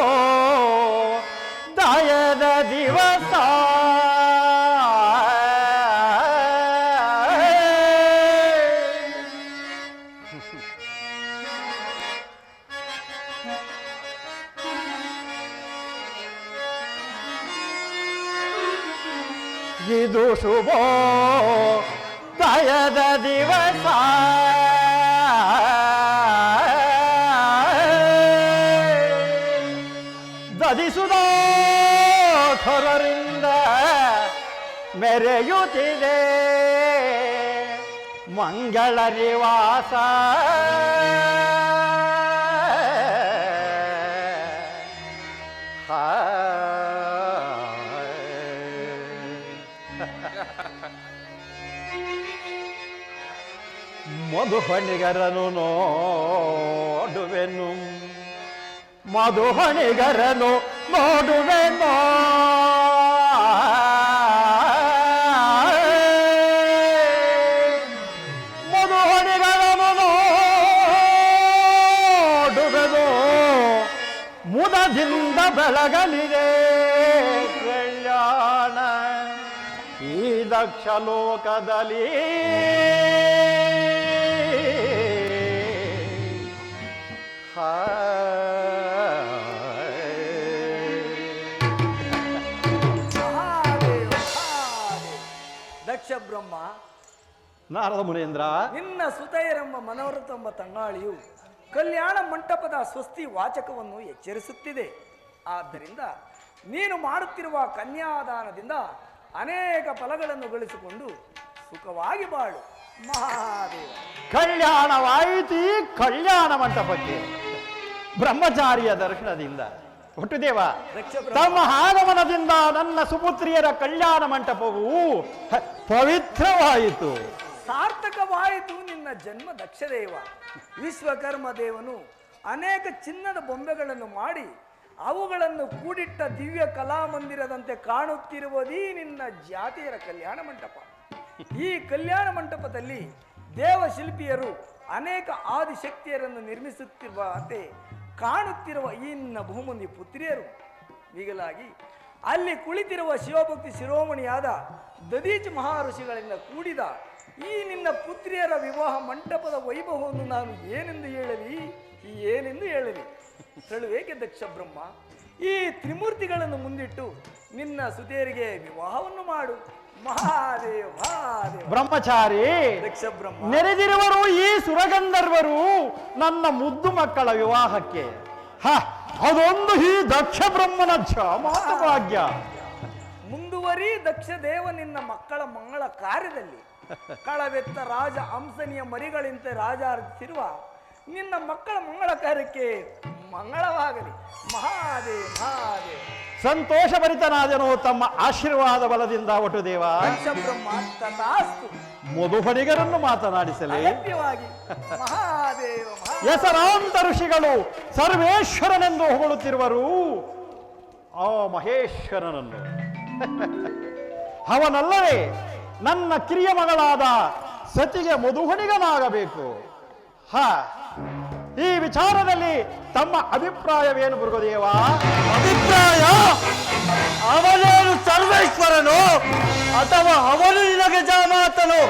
ದಿವಸ ಇದು ಶುಭೋದಯದ ದಿವಸ ದಧಿಸುಧಾಖರರಿಂದ ಮೆರೆಯುತ್ತಿದೆ ಮಂಗಳ ನಿವಾಸ. ಮಧುಹಣಿಗರನು ನೋಡುವೆನು ಮಧುಹಣಿಗರನು ನೋಡುವೆನು ಮಧುಹಣಿಗರನು ಮಂಗಳದಿಂದ ಬೆಳಗಲಿದೆ ಕಲ್ಯಾಣ ಈ ದಕ್ಷ ಲೋಕದಲ್ಲಿ. ದಕ್ಷ ಬ್ರಹ್ಮ, ನಾರದ ಮುನೇಂದ್ರ, ನಿನ್ನ ಸುತೈರೆಂಬ ಮನೋರಥೆಂಬ ತಂಗಾಳಿಯು ಕಲ್ಯಾಣ ಮಂಟಪದ ಸ್ವಸ್ತಿ ವಾಚಕವನ್ನು ಎಚ್ಚರಿಸುತ್ತಿದೆ. ಆದ್ದರಿಂದ ನೀನು ಮಾಡುತ್ತಿರುವ ಕನ್ಯಾದಾನದಿಂದ ಅನೇಕ ಫಲಗಳನ್ನು ಗಳಿಸಿಕೊಂಡು ಸುಖವಾಗಿ ಬಾಳು ಮಹಾದೇವ. ಕಲ್ಯಾಣವಾಯಿತಿ ಕಲ್ಯಾಣ ಮಂಟಪಕ್ಕೆ ಬ್ರಹ್ಮಚಾರಿಯ ದರ್ಶನದಿಂದ. ಒಟ್ಟುದೇವ, ತಮ್ಮ ಆಗಮನದಿಂದ ನನ್ನ ಸುಪುತ್ರಿಯರ ಕಲ್ಯಾಣ ಮಂಟಪವು ಪವಿತ್ರವಾಯಿತು, ಸಾರ್ಥಕವಾಯಿತು ನಿನ್ನ ಜನ್ಮ ದಕ್ಷದೇವ. ವಿಶ್ವಕರ್ಮ ದೇವನು ಅನೇಕ ಚಿನ್ನದ ಬೊಂಬೆಗಳನ್ನು ಮಾಡಿ ಅವುಗಳನ್ನು ಕೂಡಿಟ್ಟ ದಿವ್ಯ ಕಲಾಮಂದಿರದಂತೆ ಕಾಣುತ್ತಿರುವುದೀ ನಿನ್ನ ಜಾತಿಯರ ಕಲ್ಯಾಣ ಮಂಟಪ. ಈ ಕಲ್ಯಾಣ ಮಂಟಪದಲ್ಲಿ ದೇವಶಿಲ್ಪಿಯರು ಅನೇಕ ಆದಿಶಕ್ತಿಯರನ್ನು ನಿರ್ಮಿಸುತ್ತಿರುವಂತೆ ಕಾಣುತ್ತಿರುವ ಈ ನಿನ್ನ ಬಹುಮಂದಿ ಪುತ್ರಿಯರು. ಹೀಗಲಾಗಿ ಅಲ್ಲಿ ಕುಳಿತಿರುವ ಶಿವಭಕ್ತಿ ಶಿರೋಮಣಿಯಾದ ದದೀಚ ಮಹರ್ಷಿಗಳಿಂದ ಕೂಡಿದ ಈ ನಿನ್ನ ಪುತ್ರಿಯರ ವಿವಾಹ ಮಂಟಪದ ವೈಭವವನ್ನು ನಾನು ಏನೆಂದು ಹೇಳಲಿ ಹೇಳುವೇಕೆ ದಕ್ಷ ಬ್ರಹ್ಮ? ಈ ತ್ರಿಮೂರ್ತಿಗಳನ್ನು ಮುಂದಿಟ್ಟು ನಿನ್ನ ಸುತೇರಿಗೆ ವಿವಾಹವನ್ನು ಮಾಡು ಮಹಾದೇವ. ಬ್ರಹ್ಮಚಾರಿ, ದಕ್ಷ ಬ್ರಹ್ಮ, ನೆರೆದಿರುವರು ಈ ಸುರಗಂಧರ್ವರು ನನ್ನ ಮುದ್ದು ಮಕ್ಕಳ ವಿವಾಹಕ್ಕೆ. ಅದೊಂದು ಈ ದಕ್ಷ ಬ್ರಹ್ಮನ ಮಾತ ಭಾಗ್ಯ. ಮುಂದುವರಿ ದಕ್ಷ ದೇವ ನಿನ್ನ ಮಕ್ಕಳ ಮಂಗಳ ಕಾರ್ಯದಲ್ಲಿ. ಕಳವೆತ್ತ ರಾಜ ಹಂಸನಿಯ ಮರಿಗಳಂತೆ ರಾಜ ಅರ್ಪಿಸಿರುವ ನಿನ್ನ ಮಕ್ಕಳ ಮಂಗಳ ಕಾರ್ಯಕ್ಕೆ ಮಂಗಳವಾಗಲಿ ಮಹಾದೇವ. ಸಂತೋಷ ಭರಿತನಾದನು ತಮ್ಮ ಆಶೀರ್ವಾದ ಬಲದಿಂದ. ಒಟುದೇವ, ಬ್ರಹ್ಮ ತಥಾಸ್ತು. ಮಧುಹಣಿಗರನ್ನು ಮಾತನಾಡಿಸಲಿ. ಮಹಾದೇವ. ಹೆಸರಾಂತ ಋಷಿಗಳು ಸರ್ವೇಶ್ವರನೆಂದು ಹೊಗಳುತ್ತಿರುವರು ಆ ಮಹೇಶ್ವರನನ್ನು. ಅವನಲ್ಲವೇ ನನ್ನ ಕಿರಿಯ ಮಗಳಾದ ಸತಿಗೆ ಮಧುಹಣಿಗನಾಗಬೇಕು. ಈ ವಿಚಾರದಲ್ಲಿ ತಮ್ಮ ಅಭಿಪ್ರಾಯವೇನು ಮೃಗದೇವ? ಅಭಿಪ್ರಾಯ? ಅವನೇನು ಸರ್ವೇಶ್ವರನು ಅಥವಾ ಅವನು ನಿನಗೆ ಜಾಮಾತನು?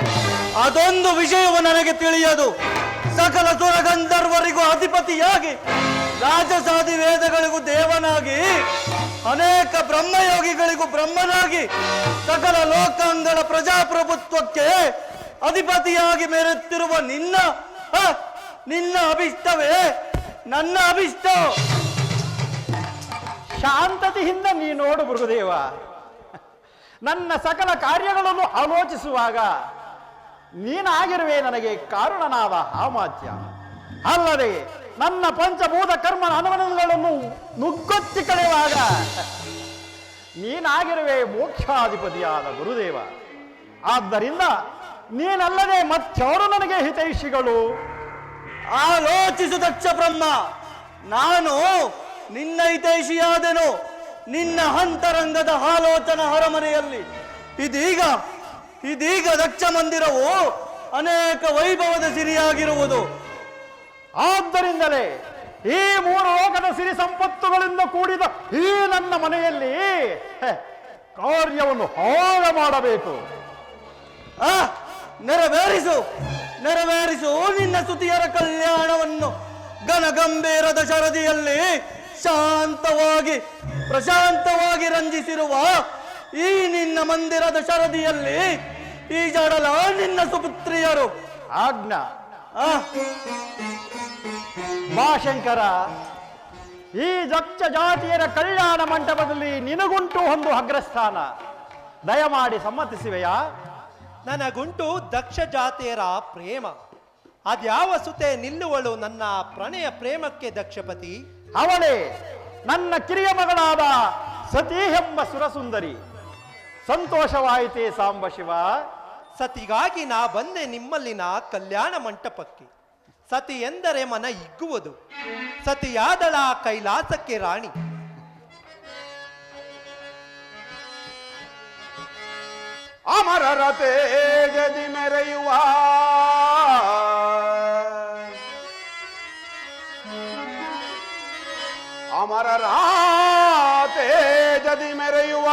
ಅದೊಂದು ವಿಷಯವು ನನಗೆ ತಿಳಿಯದು. ಸಕಲ ಸುರಗಂಧರ್ವರಿಗೂ ಅಧಿಪತಿಯಾಗಿ, ರಾಜಸಾದಿ ವೇದಗಳಿಗೂ ದೇವನಾಗಿ, ಅನೇಕ ಬ್ರಹ್ಮಯೋಗಿಗಳಿಗೂ ಬ್ರಹ್ಮನಾಗಿ, ಸಕಲ ಲೋಕಾಂಗಣ ಪ್ರಜಾಪ್ರಭುತ್ವಕ್ಕೆ ಅಧಿಪತಿಯಾಗಿ ಮೆರೆಯುತ್ತಿರುವ ನಿನ್ನ ಅಭಿಷ್ಟವೇ ನನ್ನ ಅಭಿಷ್ಟ. ಶಾಂತತೆಯಿಂದ ನೀ ನೋಡು ಮೃಗದೇವ. ನನ್ನ ಸಕಲ ಕಾರ್ಯಗಳನ್ನು ಆಲೋಚಿಸುವಾಗ ನೀನಾಗಿರುವೆ ನನಗೆ ಕಾರಣನಾದ ಆಮಾತ್ಯ. ಅಲ್ಲದೆ ನನ್ನ ಪಂಚಭೂತ ಕರ್ಮ ಅನುಮನಗಳನ್ನು ನುಗ್ಗೊತ್ತಿ ಕಳೆಯುವಾಗ ನೀನಾಗಿರುವೆ ಮೋಕ್ಷಾಧಿಪತಿಯಾದ ಗುರುದೇವ. ಆದ್ದರಿಂದ ನೀನಲ್ಲದೆ ಮತ್ತಾರು ನನಗೆ ಹಿತೈಷಿಗಳು? ಆಲೋಚಿಸು ದಕ್ಷ ಬ್ರಹ್ಮ. ನಾನು ನಿನ್ನ ಹಿತೈಷಿಯಾದೆನು ನಿನ್ನ ಅಂತರಂಗದ ಆಲೋಚನಾ ಹರಮನೆಯಲ್ಲಿ. ಇದೀಗ ದಕ್ಷ ಮಂದಿರವು ಅನೇಕ ವೈಭವದ ಸಿರಿಯಾಗಿರುವುದು. ಆದ್ದರಿಂದಲೇ ಈ ಮೂರು ಲೋಕದ ಸಿರಿ ಸಂಪತ್ತುಗಳಿಂದ ಕೂಡಿದ ಈ ನನ್ನ ಮನೆಯಲ್ಲಿ ಕಾರ್ಯವನ್ನು ಹಾಳು ಮಾಡಬೇಕು. ನೆರವೇರಿಸು ನಿನ್ನ ಸ್ತುತಿಯರ ಕಲ್ಯಾಣವನ್ನು. ಘನಗಂಭೀರದ ಶರದಿಯಲ್ಲಿ ಪ್ರಶಾಂತವಾಗಿ ರಂಜಿಸಿರುವ ಈ ನಿನ್ನ ಮಂದಿರದ ಶರದಿಯಲ್ಲಿ ಈ ಜಡಲ ನಿನ್ನ ಸುಪುತ್ರಿಯರು. ಆಜ್ಞಾ ಮಾಶಂಕರ, ಈ ದಕ್ಷ ಜಾತಿಯರ ಕಲ್ಯಾಣ ಮಂಟಪದಲ್ಲಿ ನಿನಗುಂಟು ಒಂದು ಅಗ್ರಸ್ಥಾನ. ದಯಮಾಡಿ ಸಮ್ಮತಿಸುವೆಯಾ? ನನಗುಂಟು ದಕ್ಷ ಜಾತಿಯರ ಪ್ರೇಮ. ಅದ್ಯಾವ ಸುತೆ ನಿಲ್ಲುವಳು ನನ್ನ ಪ್ರಣಯ ಪ್ರೇಮಕ್ಕೆ ದಕ್ಷಪತಿ? ಅವಳೇ ನನ್ನ ಕಿರಿಯ ಮಗಳಾದ ಸತಿ ಎಂಬ ಸುರಸುಂದರಿ. ಸಂತೋಷವಾಯಿತೇ ಸಾಂಬ ಶಿವ? ಸತಿಗಾಗಿ ನಾ ಬಂದೆ ನಿಮ್ಮಲ್ಲಿನ ಕಲ್ಯಾಣ ಮಂಟಪಕ್ಕೆ. ಸತಿ ಎಂದರೆ ಮನ ಹಿಗ್ಗುವುದು. ಸತಿಯಾದಳ ಕೈಲಾಸಕ್ಕೆ ರಾಣಿ. ಅಮರರ ತೇಜದಿ ಮೆರೆಯುವ ಅಮರರ ತೇಜದಿ ಮೆರೆಯುವ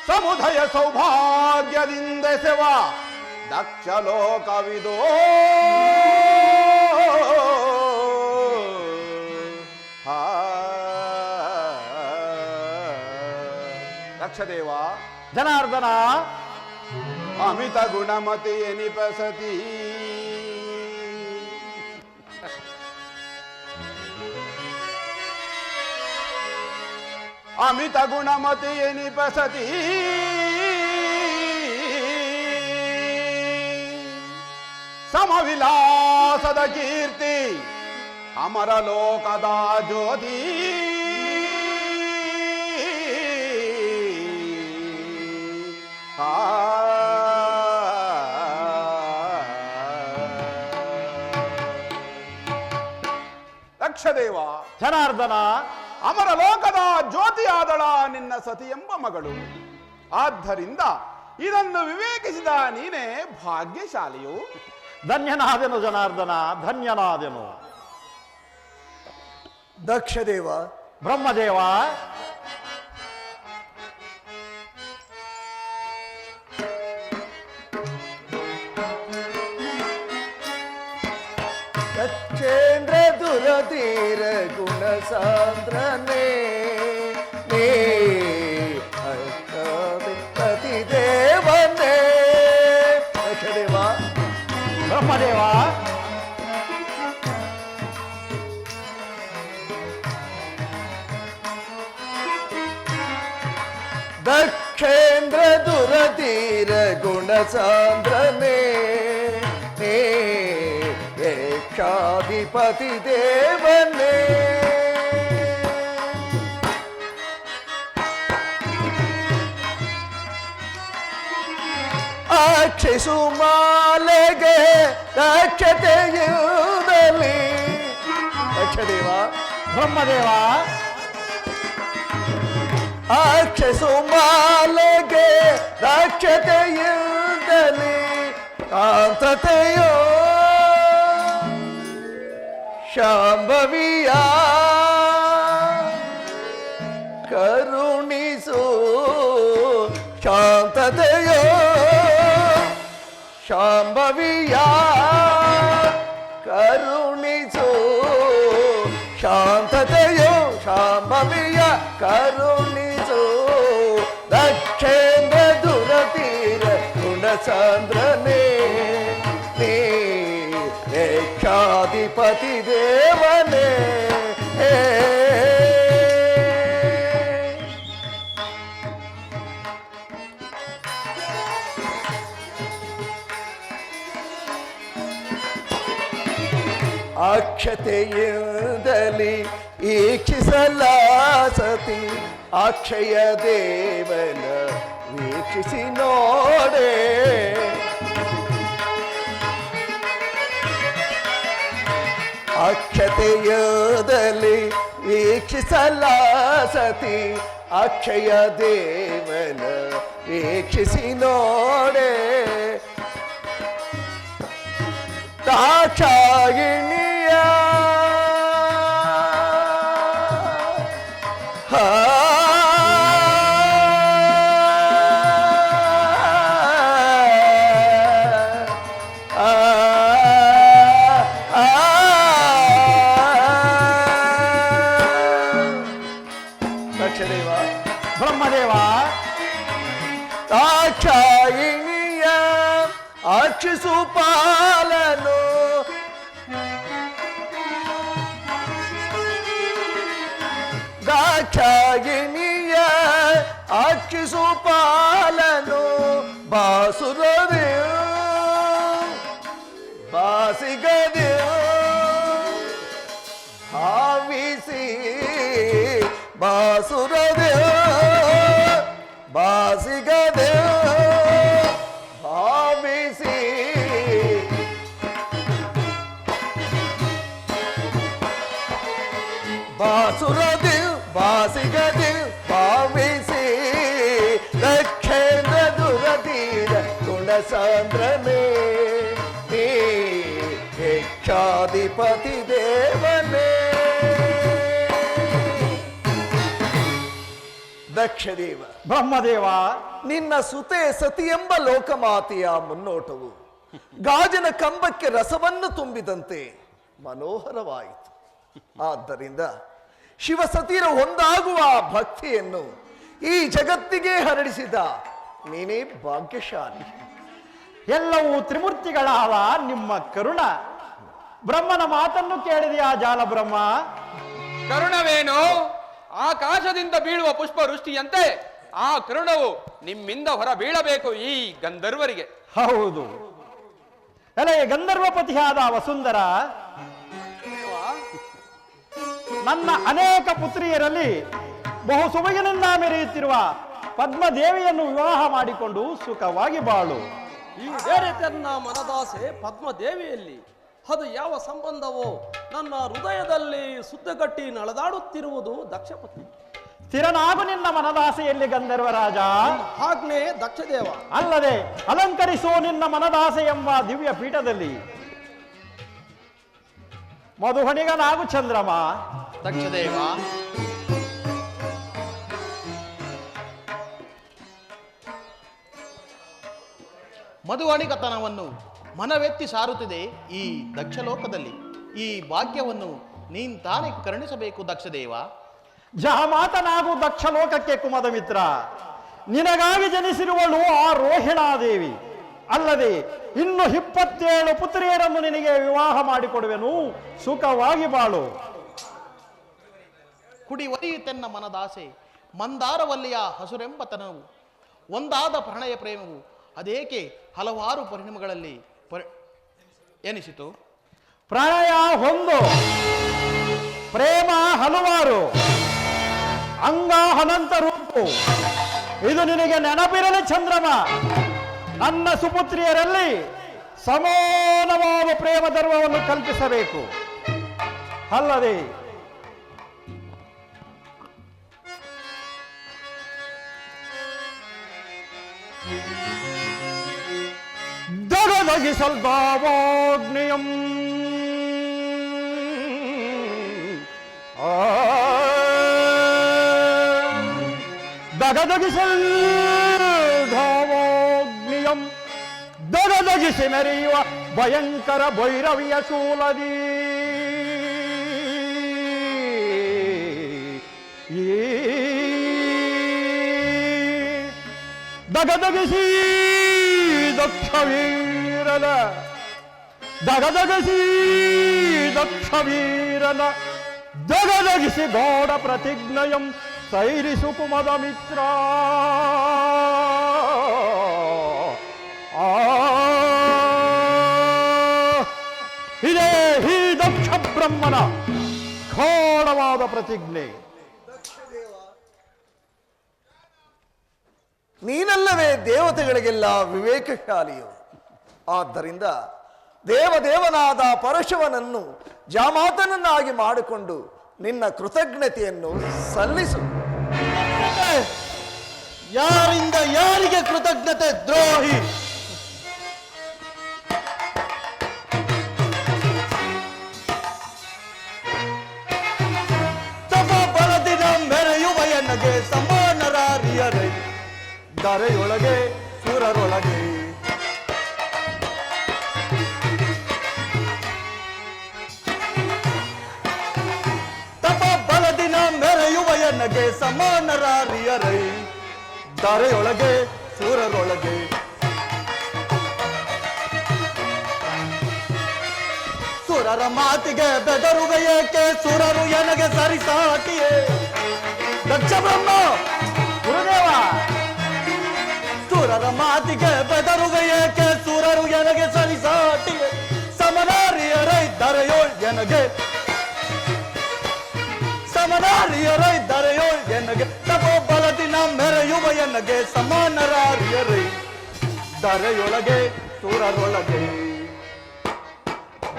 ಸಮುದಯ ಸೌಭಾಗ್ಯದಿಂದ ಸೆವ ದಕ್ಷ ಲೋಕವಿದೋ ದಕ್ಷದೇವ ಜನಾರ್ದನ, ಅಮಿತ ಗುಣಮತಿ ಎನಿಪಸತಿ ಅಮಿತ ಗುಣಮತಿ ಎನಿಪಸತಿ ಸಮವಿಲಾಸದ ಕೀರ್ತಿ ಅಮರ ಲೋಕದ ಜ್ಯೋತಿ ದಕ್ಷದೇವ, ಜನಾರ್ದನ, ಅಮರ ಲೋಕದ ಜ್ಯೋತಿಯಾದಳ ನಿನ್ನ ಸತಿ ಎಂಬ ಮಗಳು. ಆದ್ದರಿಂದ ಇದನ್ನು ವಿವೇಕಿಸಿದ ನೀನೇ ಭಾಗ್ಯಶಾಲಿಯು. ಧನ್ಯನಾದೆನು ಜನಾರ್ದನ, ಧನ್ಯನಾದೆನು. ದಕ್ಷದೇವ, ಬ್ರಹ್ಮದೇವ, ದಕ್ಷೇಂದ್ರ ದುರಧೀರ ಗುಣ ಸಾಂದ್ರನೇ ಪತಿ ದೇವನೇ. ದಕ್ಷದೇವ, ಬ್ರಹ್ಮದೇವ, ದಕ್ಷೇಂದ್ರ ದುರಧೀರ ಗುಣ ಸಾಂದ್ರನೇ ಏಕಾಧಿಪತಿ ದೇವನೇ. ಅಕ್ಷಿಸು ಮಾಲೆಗೆ ದಕ್ಷತೆಯುವುದಲಿ. ದಕ್ಷದೇವ, ಬ್ರಹ್ಮದೇವ, ಅಕ್ಷಿಸು ಮಾಲೆಗೆ ದಕ್ಷತೆಯುವುದಲಿ ಕಾಂತತೆಯೋ ಶಾಂಭವಿಯ ಕರುಣಿಸು ಶಾಂತತೆಯೋ ಶಾಂಭವಿಯ ಕರುಣಿಸು ಶಾಂತತೆಯೋ ಶಾಂಭವಿಯ ಕರುಣಿಸು. ದಕ್ಷೇಂದ್ರ ದುರತೀರ ಗುಣಸಾಂದ್ರನೇ ಏಕಾಧಿಪತಿ ದೇವನೇ. ಅಕ್ಷತೆಯಿಂದಲಿ ಈಕ್ಷಿಸಲಾಸತಿ ಅಕ್ಷಯ ದೇವನ ವೀಕ್ಷಿಸಿ ನೋಡೆ. ಅಕ್ಷತೆಯದಲ್ಲಿ ವೀಕ್ಷಿಸಲಾಸತಿ ಅಕ್ಷಯ ದೇವನ ವೀಕ್ಷಿಸಿ ನೋಡೆ. ದಾಕ್ಷಾಯಿಣಿಯ ದಕ್ಷದೇವ, ಬ್ರಹ್ಮದೇವ, ದಾಕ್ಷಾಯಿಣಿಯ ಅಕ್ಷಿಸು ಪಾಲನು ದಾಕ್ಷಾಯಿಣಿಯ ಅಕ್ಷಿಸು ಪಾಲನು ಬಾಸುರದೆ ಬಾಸಿಗದೆ ಭಾವಿಸಿ ಬಾಸುರದೆ ಬಾಸಿಗದೆ ಭಾವಿಸಿ ಬಾಸುರದೆ ಬಾಸಿಗದೆ ಭಾವಿಸಿ. ದಕ್ಷೇಂದ್ರ ದುರಧೀರ ಗುಣಸಾಂದ್ರನೇ ಏಕಾಧಿಪತಿ ದೇವನೇ. ದಕ್ಷದೇವ, ಬ್ರಹ್ಮದೇವ, ನಿನ್ನ ಸುತೆ ಸತಿ ಎಂಬ ಲೋಕಮಾತೆಯ ಮುನ್ನೋಟವು ಗಾಜಿನ ಕಂಬಕ್ಕೆ ರಸವನ್ನು ತುಂಬಿದಂತೆ ಮನೋಹರವಾಯಿತು. ಆದ್ದರಿಂದ ಶಿವಸತಿಯರ ಒಂದಾಗುವ ಭಕ್ತಿಯನ್ನು ಈ ಜಗತ್ತಿಗೆ ಹರಡಿಸಿದ ನೀನೇ ಭಾಗ್ಯಶಾಲಿ. ಎಲ್ಲವೂ ತ್ರಿಮೂರ್ತಿಗಳಾದ ನಿಮ್ಮ ಕರುಣ. ಬ್ರಹ್ಮನ ಮಾತನ್ನು ಕೇಳಿದೆಯಾ ಜಾಲ ಬ್ರಹ್ಮ? ಕರುಣವೇನು? ಆಕಾಶದಿಂದ ಬೀಳುವ ಪುಷ್ಪ ವೃಷ್ಟಿಯಂತೆ ಆ ಕರುಣವು ನಿಮ್ಮಿಂದ ಹೊರ ಬೀಳಬೇಕು ಈ ಗಂಧರ್ವರಿಗೆ. ಹೌದು. ಎಲೆ ಗಂಧರ್ವಪತಿಯಾದ ವಸುಂಧರ, ನನ್ನ ಅನೇಕ ಪುತ್ರಿಯರಲ್ಲಿ ಬಹು ಸೊಬಗಿನಿಂದ ಮೆರೆಯುತ್ತಿರುವ ಪದ್ಮದೇವಿಯನ್ನು ವಿವಾಹ ಮಾಡಿಕೊಂಡು ಸುಖವಾಗಿ ಬಾಳು. ಈ ಬೇರೆ ತನ್ನ ಮನದಾಸೆ ಪದ್ಮದೇವಿಯಲ್ಲಿ ಅದು ಯಾವ ಸಂಬಂಧವೋ ನನ್ನ ಹೃದಯದಲ್ಲಿ ಸುದ್ದಗಟ್ಟಿ ನಡೆದಾಡುತ್ತಿರುವುದು ದಕ್ಷಪತಿ. ಸ್ಥಿರನಾಗು ನಿನ್ನ ಮನದಾಸೆಯಲ್ಲಿ ಗಂಧರ್ವರಾಜ. ಆಜ್ಞೆ ದಕ್ಷದೇವ. ಅಲ್ಲದೆ ಅಲಂಕರಿಸೋ ನಿನ್ನ ಮನದಾಸೆ ಎಂಬ ದಿವ್ಯ ಪೀಠದಲ್ಲಿ ಮಧುಹಣಿಗನಾಗು ಚಂದ್ರಮ. ದಕ್ಷದೇವ. ಮಧುವಣಿಗತನವನ್ನು ಮನವೆತ್ತಿ ಸಾರುತ್ತಿದೆ ಈ ದಕ್ಷಲೋಕದಲ್ಲಿ. ಈ ಭಾಗ್ಯವನ್ನು ನೀನ್ ತಾನೇ ಕರುಣಿಸಬೇಕು ದಕ್ಷದೇವ. ಜಹಮಾತನಾಗು ದಕ್ಷ ಲೋಕಕ್ಕೆ ಕುಮದ ಮಿತ್ರ. ನಿನಗಾಗಿ ಜನಿಸಿರುವಳು ಆ ರೋಹಿಣಾದೇವಿ. ಅಲ್ಲದೆ ಇನ್ನು 27 ಪುತ್ರಿಯರನ್ನು ನಿನಗೆ ವಿವಾಹ ಮಾಡಿಕೊಡುವೆನು, ಸುಖವಾಗಿ ಬಾಳು. ಕುಡಿ ಒಲಿಯುತ್ತೆನ್ನ ಮನದಾಸೆ ಮಂದಾರವಲ್ಲಿಯ ಹಸುರೆಂಬತನವು ಒಂದಾದ ಪ್ರಣಯ ಪ್ರೇಮವು ಅದೇಕೆ ಹಲವಾರು ಪರಿಣಾಮಗಳಲ್ಲಿ ಎನಿಸಿತು. ಪ್ರಣಯ ಒಂದು, ಪ್ರೇಮ ಹಲವಾರು, ಅಂಗ ಅನಂತ ರೂಪು. ಇದು ನಿನಗೆ ನೆನಪಿರಲಿ ಚಂದ್ರಮ. ನನ್ನ ಸುಪುತ್ರಿಯರಲ್ಲಿ ಸಮಾನವಾದ ಪ್ರೇಮ ಧರ್ಮವನ್ನು ಕಲ್ಪಿಸಬೇಕು. ಅಲ್ಲದೆ ದಗದಗಿಸಲ್ದಾವಾಗ್ನೇಯಂ ದಗದಗಿಸಲ್ಧಾವಾಗ್ನೇಯಂ ದಗದಗಿಸಿ ಮೆರೆಯುವ ಭಯಂಕರ ಭೈರವಿಯ ಶೂಲದಿ ದಗದಗಿಸಿ ದಕ್ಷವೀರನ ದಗದಗಿಸಿ ದಕ್ಷವೀರನ ದಗದಗಿಸಿ ಗೋಡ ಪ್ರತಿಜ್ಞಯಂ ಸೈರಿಸು ಕುಮದ ಮಿತ್ರ. ಇದೇ ಈ ದಕ್ಷ ಬ್ರಹ್ಮನ ಘೋರವಾದ ಪ್ರತಿಜ್ಞೆ. ನೀನಲ್ಲವೇ ದೇವತೆಗಳಿಗೆಲ್ಲ ವಿವೇಕಶಾಲಿಯು. ಆದ್ದರಿಂದ ದೇವದೇವನಾದ ಪರಶುವನನ್ನು ಜಾಮಾತನನ್ನಾಗಿ ಮಾಡಿಕೊಂಡು ನಿನ್ನ ಕೃತಜ್ಞತೆಯನ್ನು ಸಲ್ಲಿಸು. ಯಾರಿಂದ ಯಾರಿಗೆ ಕೃತಜ್ಞತೆ ದ್ರೋಹಿ? ತಪ ಬಲದಿನ ಮೆರೆಯುವ ಎನ್ನಗೆ ಸಮಾನರಾರಿಯರೇ ಧರೆಯೊಳಗೆ ಸುರರೊಳಗೆ ತಪ ಬಲದಿನ ಮೆರೆಯುವ ಎನ್ನಗೆ ಸಮಾನರಾರಿಯರೈ ಧರೆಯೊಳಗೆ ಸುರರೊಳಗೆ ಸುರರ ಮಾತಿಗೆ ಬೆದರುವ ಏಕೆ ಸುರರು ಎನಗೆ ಸರಿಸಾಟಿಯೇ. ದಕ್ಷ ಬ್ರಹ್ಮ ಗುರುದೇವ, ಸುರರ ಮಾತಿಗೆ ಬೆದರುವ ಏಕೆ ಸುರರು ಎನಗೆ ಸರಿಸಾಟಿಯೇ. ಸಮನಾರಿಯರೈ ಧರೆಯೋಳ್ ಎನಗೆ ಸಮನಾರಿಯರೈ ಧರೆಯೋಳ್ ಎನಗೆ ತಪೋ ಬಲದಿನ ಮೆರೆಯುವ ಎನಗೆ ಸಮಾನರಾರಿಯರೈ ಧರೆಯೊಳಗೆ ಸುರರೊಳಗೆ.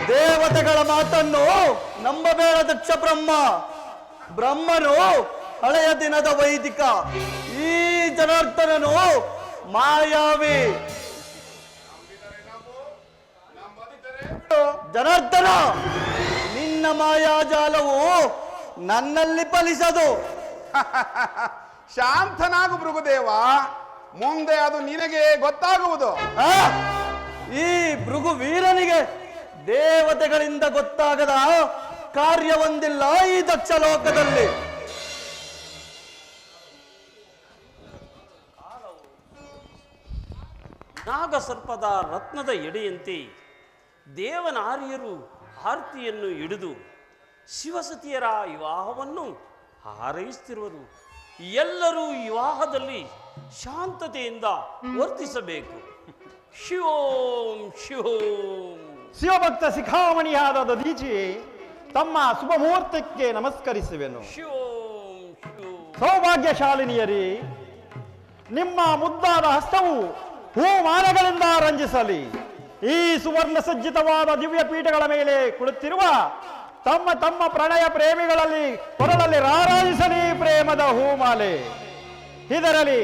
ದೇವತೆಗಳ ಮಾತನ್ನು ನಂಬಬೇಡ ದಕ್ಷ ಬ್ರಹ್ಮ. ಬ್ರಹ್ಮನು ಹಳೆಯ ದಿನದ ವೈದಿಕ, ಈ ಜನಾರ್ದನನು ಮಾಯಾವಿ. ಜನಾರ್ದನ, ನಿನ್ನ ಮಾಯಾಜಾಲವು ನನ್ನಲ್ಲಿ ಫಲಿಸದು. ಶಾಂತನಾಗು ಭೃಗುದೇವ, ಮುಂದೆ ಅದು ನಿನಗೆ ಗೊತ್ತಾಗುವುದು. ಈ ಭೃಗು ವೀರನಿಗೆ ದೇವತೆಗಳಿಂದ ಗೊತ್ತಾಗದ ಕಾರ್ಯವೊಂದಿಲ್ಲ ಈ ದಕ್ಷ ಲೋಕದಲ್ಲಿ. ನಾಗಸರ್ಪದ ರತ್ನದ ಎಡೆಯಂತೆ ದೇವನಾರ್ಯರು ಆರತಿಯನ್ನು ಹಿಡಿದು ಶಿವಸತಿಯರ ವಿವಾಹವನ್ನು ಹಾರೈಸುತ್ತಿರುವರು. ಎಲ್ಲರೂ ವಿವಾಹದಲ್ಲಿ ಶಾಂತತೆಯಿಂದ ವರ್ತಿಸಬೇಕು. ಶಿವೋಂ ಶಿವೋಂ. ಶಿವಭಕ್ತ ಶಿಖಾಮಣಿಯಾದ ದದೀಚಿ ತಮ್ಮ ಶುಭ ಮುಹೂರ್ತಕ್ಕೆ ನಮಸ್ಕರಿಸುವೆನು. ಶಿವೋಂ ಶಿವೋಂ. ಸೌಭಾಗ್ಯಶಾಲಿನಿಯರಿ, ನಿಮ್ಮ ಮುದ್ದಾದ ಹಸ್ತವು ಹೂಮಾಲೆಗಳಿಂದ ರಂಜಿಸಲಿ. ಈ ಸುವರ್ಣ ಸಜ್ಜಿತವಾದ ದಿವ್ಯ ಪೀಠಗಳ ಮೇಲೆ ಕುಳಿತಿರುವ ತಮ್ಮ ತಮ್ಮ ಪ್ರಣಯ ಪ್ರೇಮಿಗಳಲ್ಲಿ ಕೊರಳಲ್ಲಿ ರಾರಾಜಿಸಲಿ ಪ್ರೇಮದ ಹೂಮಾಲೆ. ಇದರಲ್ಲಿ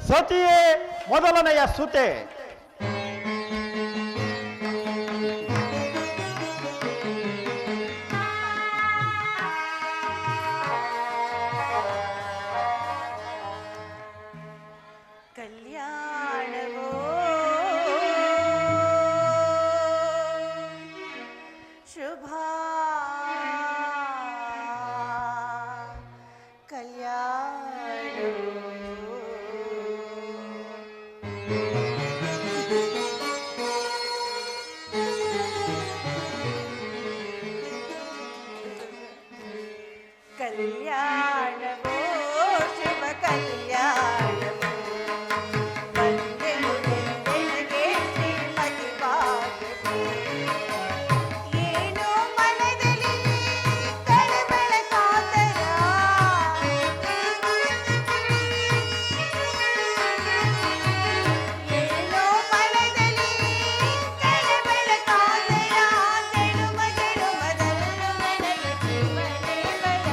ಸತಿಯೇ ಮೊದಲನೆಯ ಸುತೆ. ಕಲ್ಯಾಣವೋ ಶುಭ ಕಲ್ಯಾಣವೋ ಕಲ್ಯಾಣವೋ ಶುಭ ಕಲ್ಯಾಣವೋ ವಂದೆನುಗೆ ಶ್ರೀಮತಿ ಭಾಗ್ಯವೋ. ಏನೋ ಮನದಲ್ಲಿ ಕಳವಳ ಕಾತರ, ಏನೋ ಮನದಲ್ಲಿ ಕಳವಳ ಕಾತರ, ತೆಳುಮ ತೆಳುಮದಲ್ಲೂ ನನಗೆ ಜೀವನೇವರ.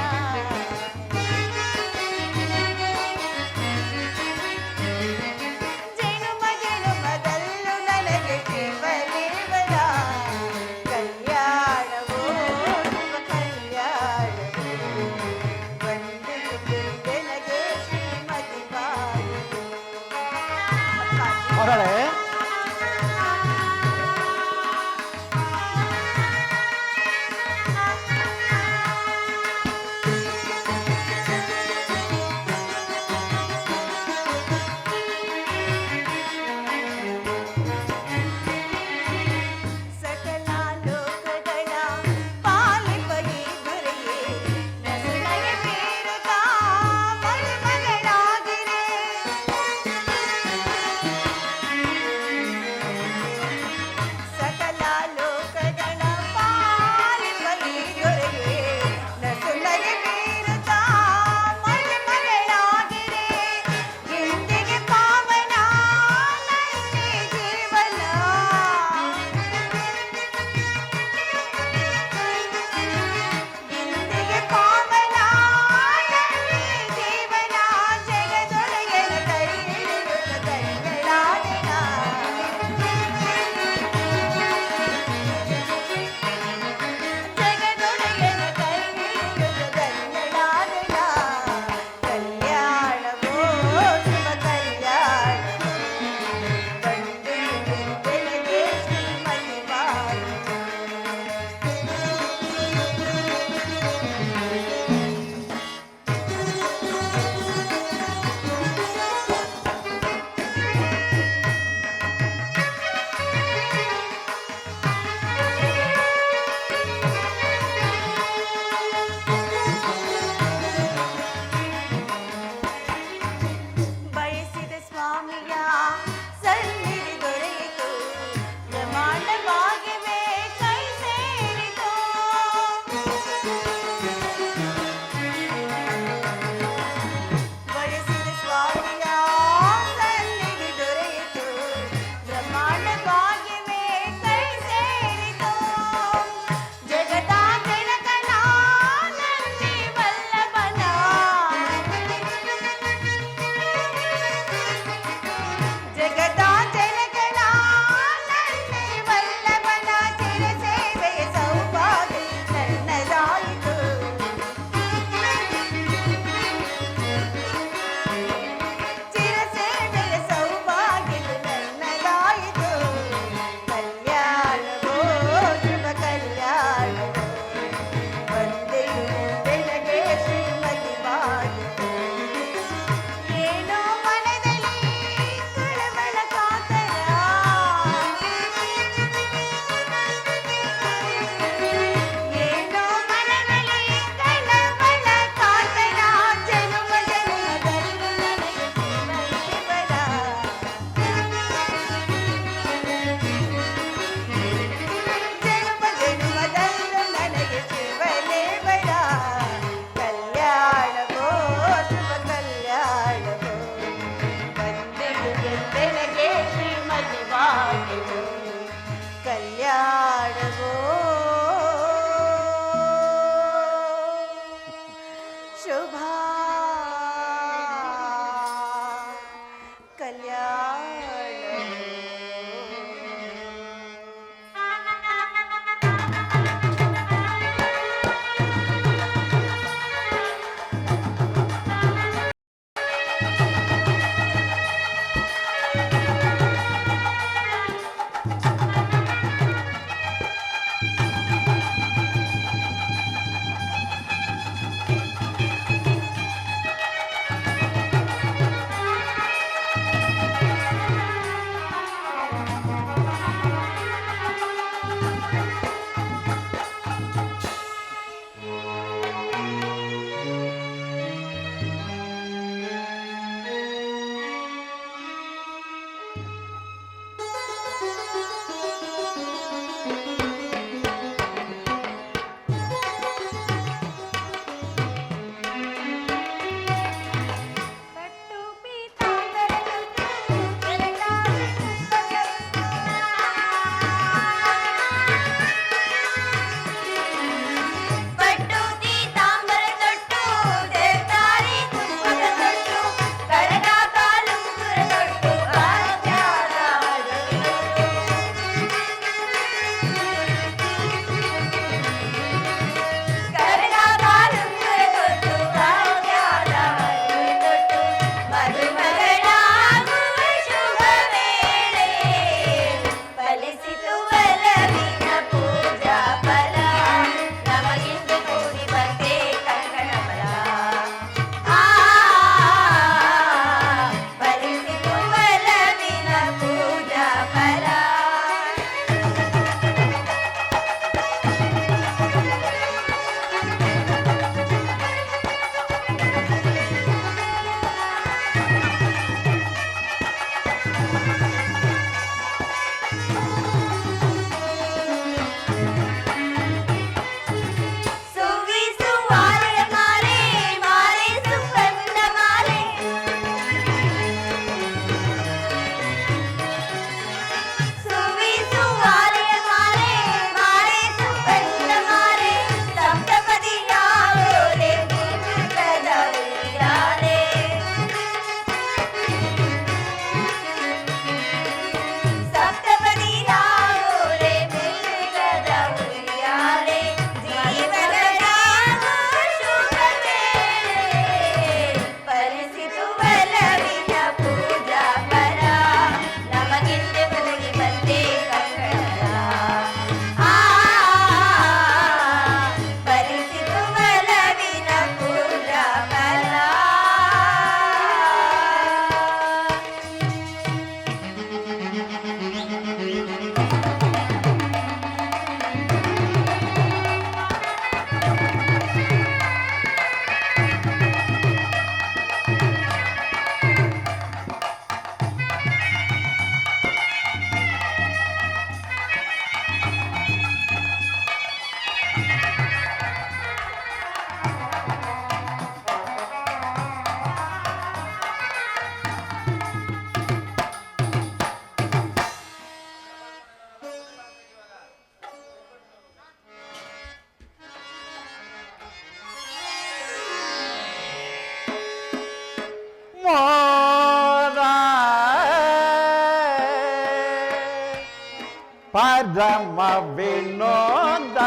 ಪರಮ ವಿನೋದ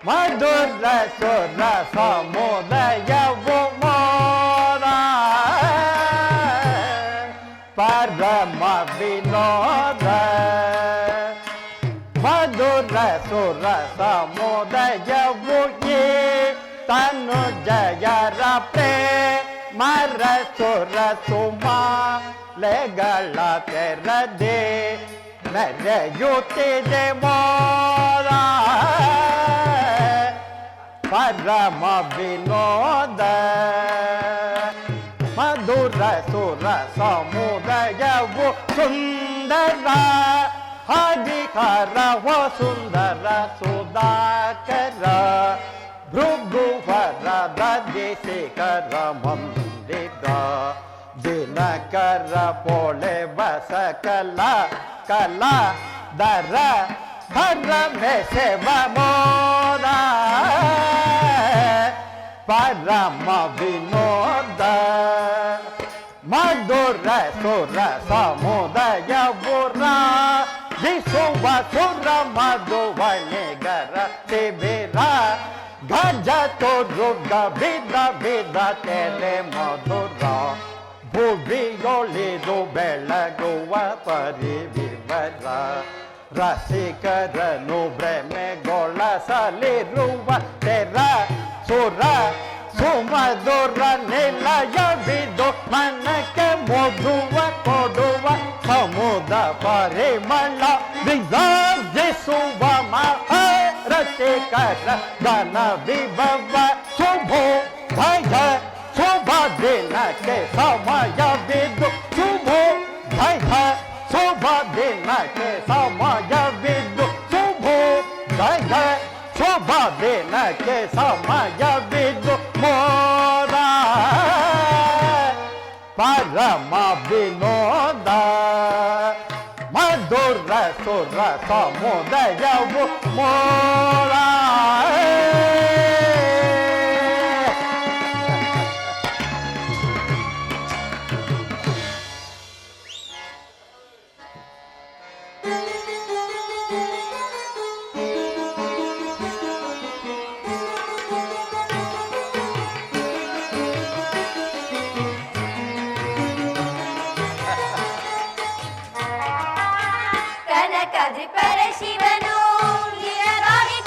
ಮಧುರ ಸುರ ಸಮುದಯವು ಮೋದ ಪರಮ ವಿನೋದ ಮಧುರ ಸುರ ಸಮುದಯವು ತನು ಜಯರ ಪ್ರೇಮರ ಸುರ ಸುಮಾ ಲೆಗಳ ತೆರದೆ ಮೆರೆಯುತ್ತಿದೆ ಮೋದ ಪರಮ ವಿನೋದ ಮಧುರ ಸುರ ಸಮುದಯವು ಸುಂದರ ಹರಿಹರ ಸುಂದರ ಸುಧಾಕರ ಭೃಗುವರದ ದೇಶಿಕರ ಮಂದಿರ ದಿನಕರ ಪೋಳೆ ಬಸ ಕಲಾ ಕಲಾ ದರ ಹರ ಮೇಸೆವ ಮೋದ ಪರಮ ವಿನೋದ ಮಧುರ ಸುರ ಸಮುದಯವುರ ವಿಸುವ ಸುರ ಮಧುವನಿಗರ ಶಿಬಿರ ಗಜ ತೋರುಗ ಬಿದ ಬಿದ ತೆರೆ ಮಧುರ ಭುವಿಯೊಳಿದು ಬೆಳಗುವ ಪರಿವಿವರ ರಸಿಕರನು ಭ್ರಮೆಗೊಳಿಸಲಿರುವ ತೆರ ಸುರ ಸುಮಧುರ ನಿಲಯವಿದು ಮನಕ್ಕೆ ಮೋದುವ ಕೊಡುವ ಸಮುದ ಪರಿಮಳ ವಿಸರ್ಜಿಸುವ ಮಹಾರಸಿಕರ ಘನ ವಿಭವ ಶುಭೋ ಭಯ ಶುಭ ದಿನಕ್ಕೆ ಸಮಯವಿದು ಶುಭೋ ಭಯ ಶುಭ ದಿನಕ್ಕೆ ಸಮಯವಿದು ಶುಭೋ ಭಯ ಶುಭ ದಿನಕ್ಕೆ ಸಮಯವಿದು ಮೋದ ಪರಮ ವಿನೋದ ಮಧುರ ಸುರ ಸಮುದಯವು ಮೋದ ಕನಕಾದ್ರಿ ಪರಶಿವನು ನಿರಗಾಗಿ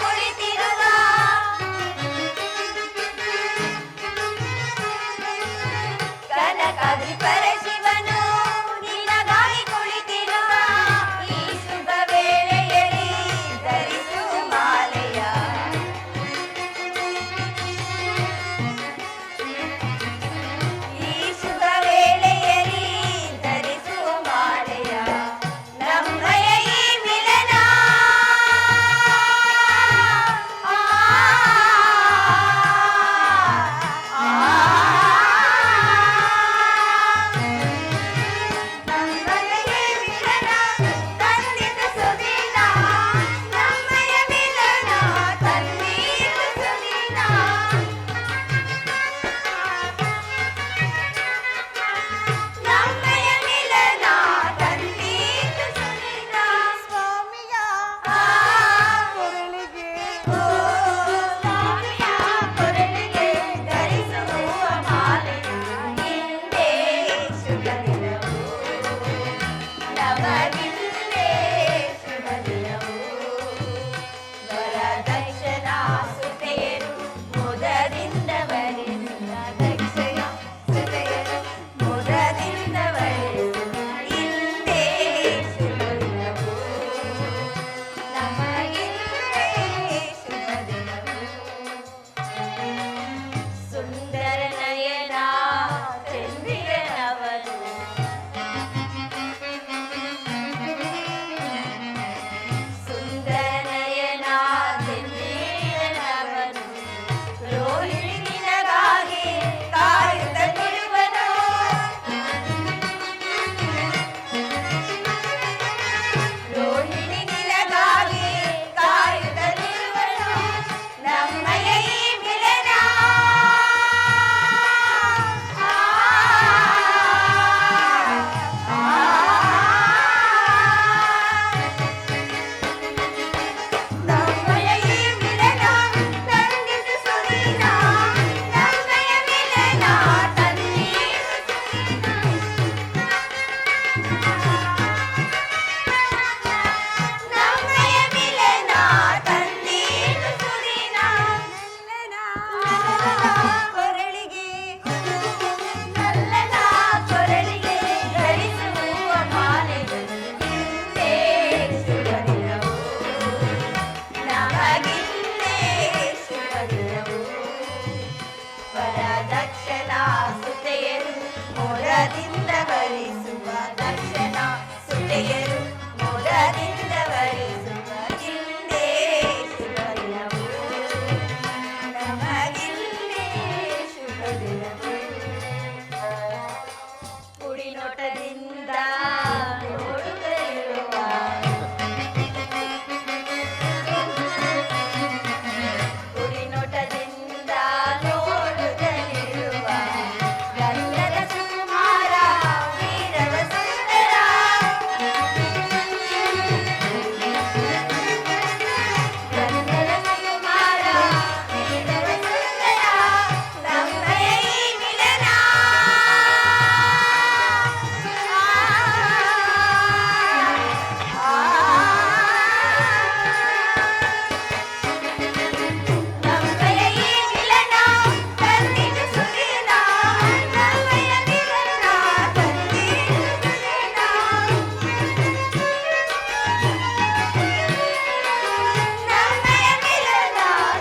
ದಿನವೂ ವರದಕ್ಷಿಣ ಸುತೆಯರು ಮೊರದಿಂದ ಭರಿಸುವ ದಕ್ಷಿಣ ಸುತೆಯರು ಮೊರದಿಂದ ಭರಿಸುವ ಹಿಂದೆ ಶುಭ ದಿನವೂ ನಮಗಿಲ್ಲೇ ಶುಭ ದಿನವೂ ಕುಡಿನೋಟದಿಂದ ನೋಡುತ್ತಿರುವ ಕುಡಿನೋಟದಿಂದ ನೋಡುತ್ತಲಿರುವ ಗಂಧದ ಸುಮಾರ ವೀರವ ಸುಂದರ ಗಂಧದ ಸುಮಾರ ವೀರವ ಸುಂದರ ನಮ್ಮಯ ಈ ಮಿಲನ ನಮ್ಮಯ ಈ ಮಿಲನ ತಂದಿತು ಸುದಿನ ನಮ್ಮಯ ಮಿಲನ ತಂದಿತು ಸುದಿನ ನಮ್ಮಯ ಮಿಲನ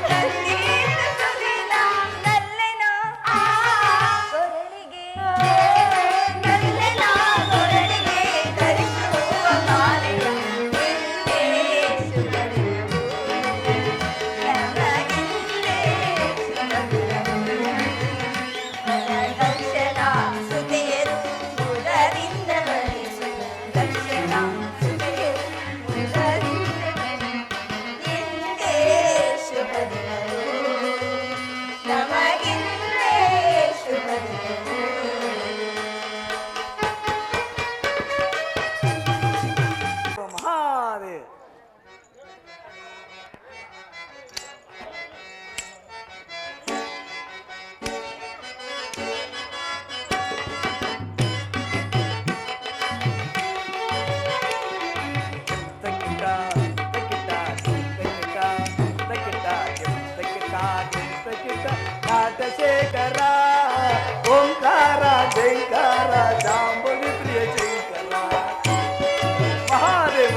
ತಂದಿತು ಸುದಿನ ನಲ್ಲೆನ ಕೊರಳಿಗೆ ನಲ್ಲೆನ ಕೊರಳಿಗೆ ಧರಿಸುವ ಮಾಲೆಯ ಹಿಂದೆ ಶುಭ ದಿನವೂ ನಮಗಿಲ್ಲೇ ಶುಭ ದಿನವೂ ದಕ್ಷಿಣ ಸುತೆಯರು ಮುದರಿಂದ ಭರಿಸುವ ದಕ್ಷಿಣ ಸುತೆಯರು ಮುದರಿಂದ ಹಿಂದೆ ಶುಭ ದಿನವೂ ನಮಗಿಲ್ಲೇ ಶುಭ ದಿನವೂ ಮಹಾದೇವ ನಾಟಶೇಖರ ಓಂಕಾರ ಜೈಕಾರ ಜಾಂಬವಿ ಪ್ರಿಯ ಶಂಕರ ಮಹಾದೇವ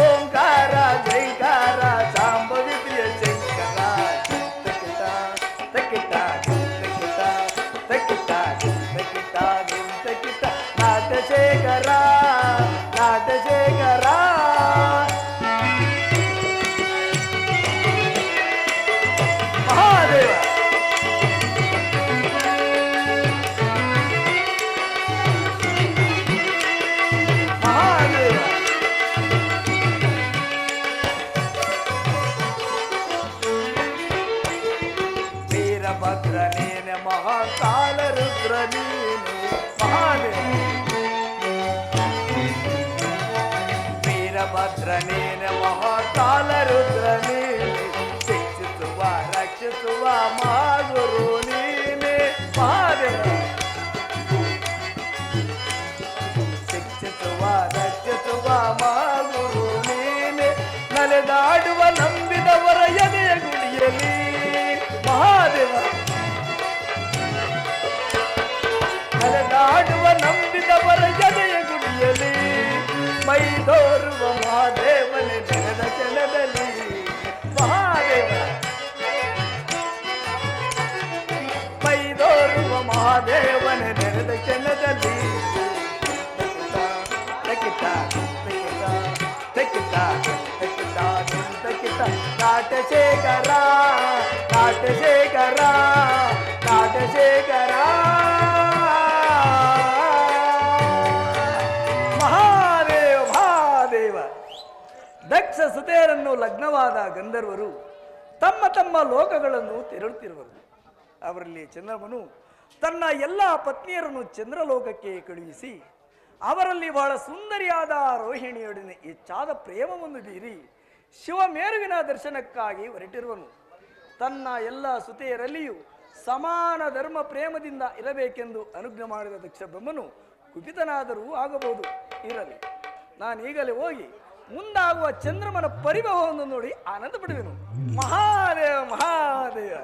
ಓಂಕಾರ ಜೈಕಾರ ಜಾಂಬವಿ ಪ್ರಿಯ ಶಂಕರ ತಕಿಟ ತಕಿಟ ತಕಿಟ ತಕಿಟ ತಕಿಟ ತಕಿಟ ನಾಟಶೇಖರ ನಾಟಶೇಖರ ಮಹಾದೇವ ಮಹಾದೇವ ವೀರಭದ್ರ ನೀನೆ ಮಹಾಕಾಲ ರುದ್ರ ನೀನೆ ಮಹಾದೇವ ವೀರಭದ್ರ ನೀನೆ ಮಹಾಕಾಲ ರುದ್ರ ನೀನೆ ಶಿಕ್ಷಿಸುವ ರಕ್ಷಿಸುವ ಮಹಾಗುರು ನೀನೆ ಮಹಾದೇವ ಶಿಕ್ಷಿಸುವ ರಕ್ಷಿಸುವ ಮಹಾಗುರು ನೀನೆ ನಲೆದಾಡುವ ನಂಬಿದವರ ಎದೆಯ ಗುಡಿಯಲಿ ಮಹಾದೇವ ನಲೆದಾಡುವ ನಂಬಿದವರ ಎದೆಯ ಗುಡಿಯಲಿ ಮೈದೋರುವ ಮಹಾದೇವನೇ ನೆನೆದ ಕೆಳದಲ್ಲಿ ಮಹಾದೇವ ಮೈದೋರುವ ಮಹಾದೇವನೇ ನೆನೆದ ಕೆಳದಲ್ಲಿ ತಕಿಟ ತಕಿಟ ತಕಿಟ ತಕಿಟ ತಕಿಟ ನಾಟಶೇಖರ ನಾಟಶೇಖರ ನಾಟಶೇಖರ ಮಹಾದೇವ ಮಹಾದೇವ ದಕ್ಷ ಸುತೆಯರನ್ನು ಲಗ್ನವಾದ ಗಂಧರ್ವರು ತಮ್ಮ ತಮ್ಮ ಲೋಕಗಳನ್ನು ತೆರಳುತ್ತಿರುವರು. ಅವರಲ್ಲಿ ಚಂದ್ರಮನು ತನ್ನ ಎಲ್ಲ ಪತ್ನಿಯರನ್ನು ಚಂದ್ರಲೋಕಕ್ಕೆ ಕಳುಹಿಸಿ ಅವರಲ್ಲಿ ಬಹಳ ಸುಂದರಿಯಾದ ರೋಹಿಣಿಯೊಡನೆ ಹೆಚ್ಚಾದ ಪ್ರೇಮವನ್ನು ಬೀರಿ ಶಿವಮೇರುವಿನ ದರ್ಶನಕ್ಕಾಗಿ ಹೊರಟಿರುವನು. ತನ್ನ ಎಲ್ಲ ಸುತೆಯರಲ್ಲಿಯೂ ಸಮಾನ ಧರ್ಮ ಪ್ರೇಮದಿಂದ ಇರಬೇಕೆಂದು ಅನುಜ್ಞೆ ಮಾಡಿದ ದಕ್ಷ ಬ್ರಹ್ಮನು ಕುಪಿತನಾದರೂ ಆಗಬಹುದು. ಇರಲಿ, ನಾನೀಗಲೇ ಹೋಗಿ ಮುಂದಾಗುವ ಚಂದ್ರಮನ ಪರಿಭವವನ್ನು ನೋಡಿ ಆನಂದ ಪಡುವೆನು. ಮಹಾದೇವ ಮಹಾದೇವ.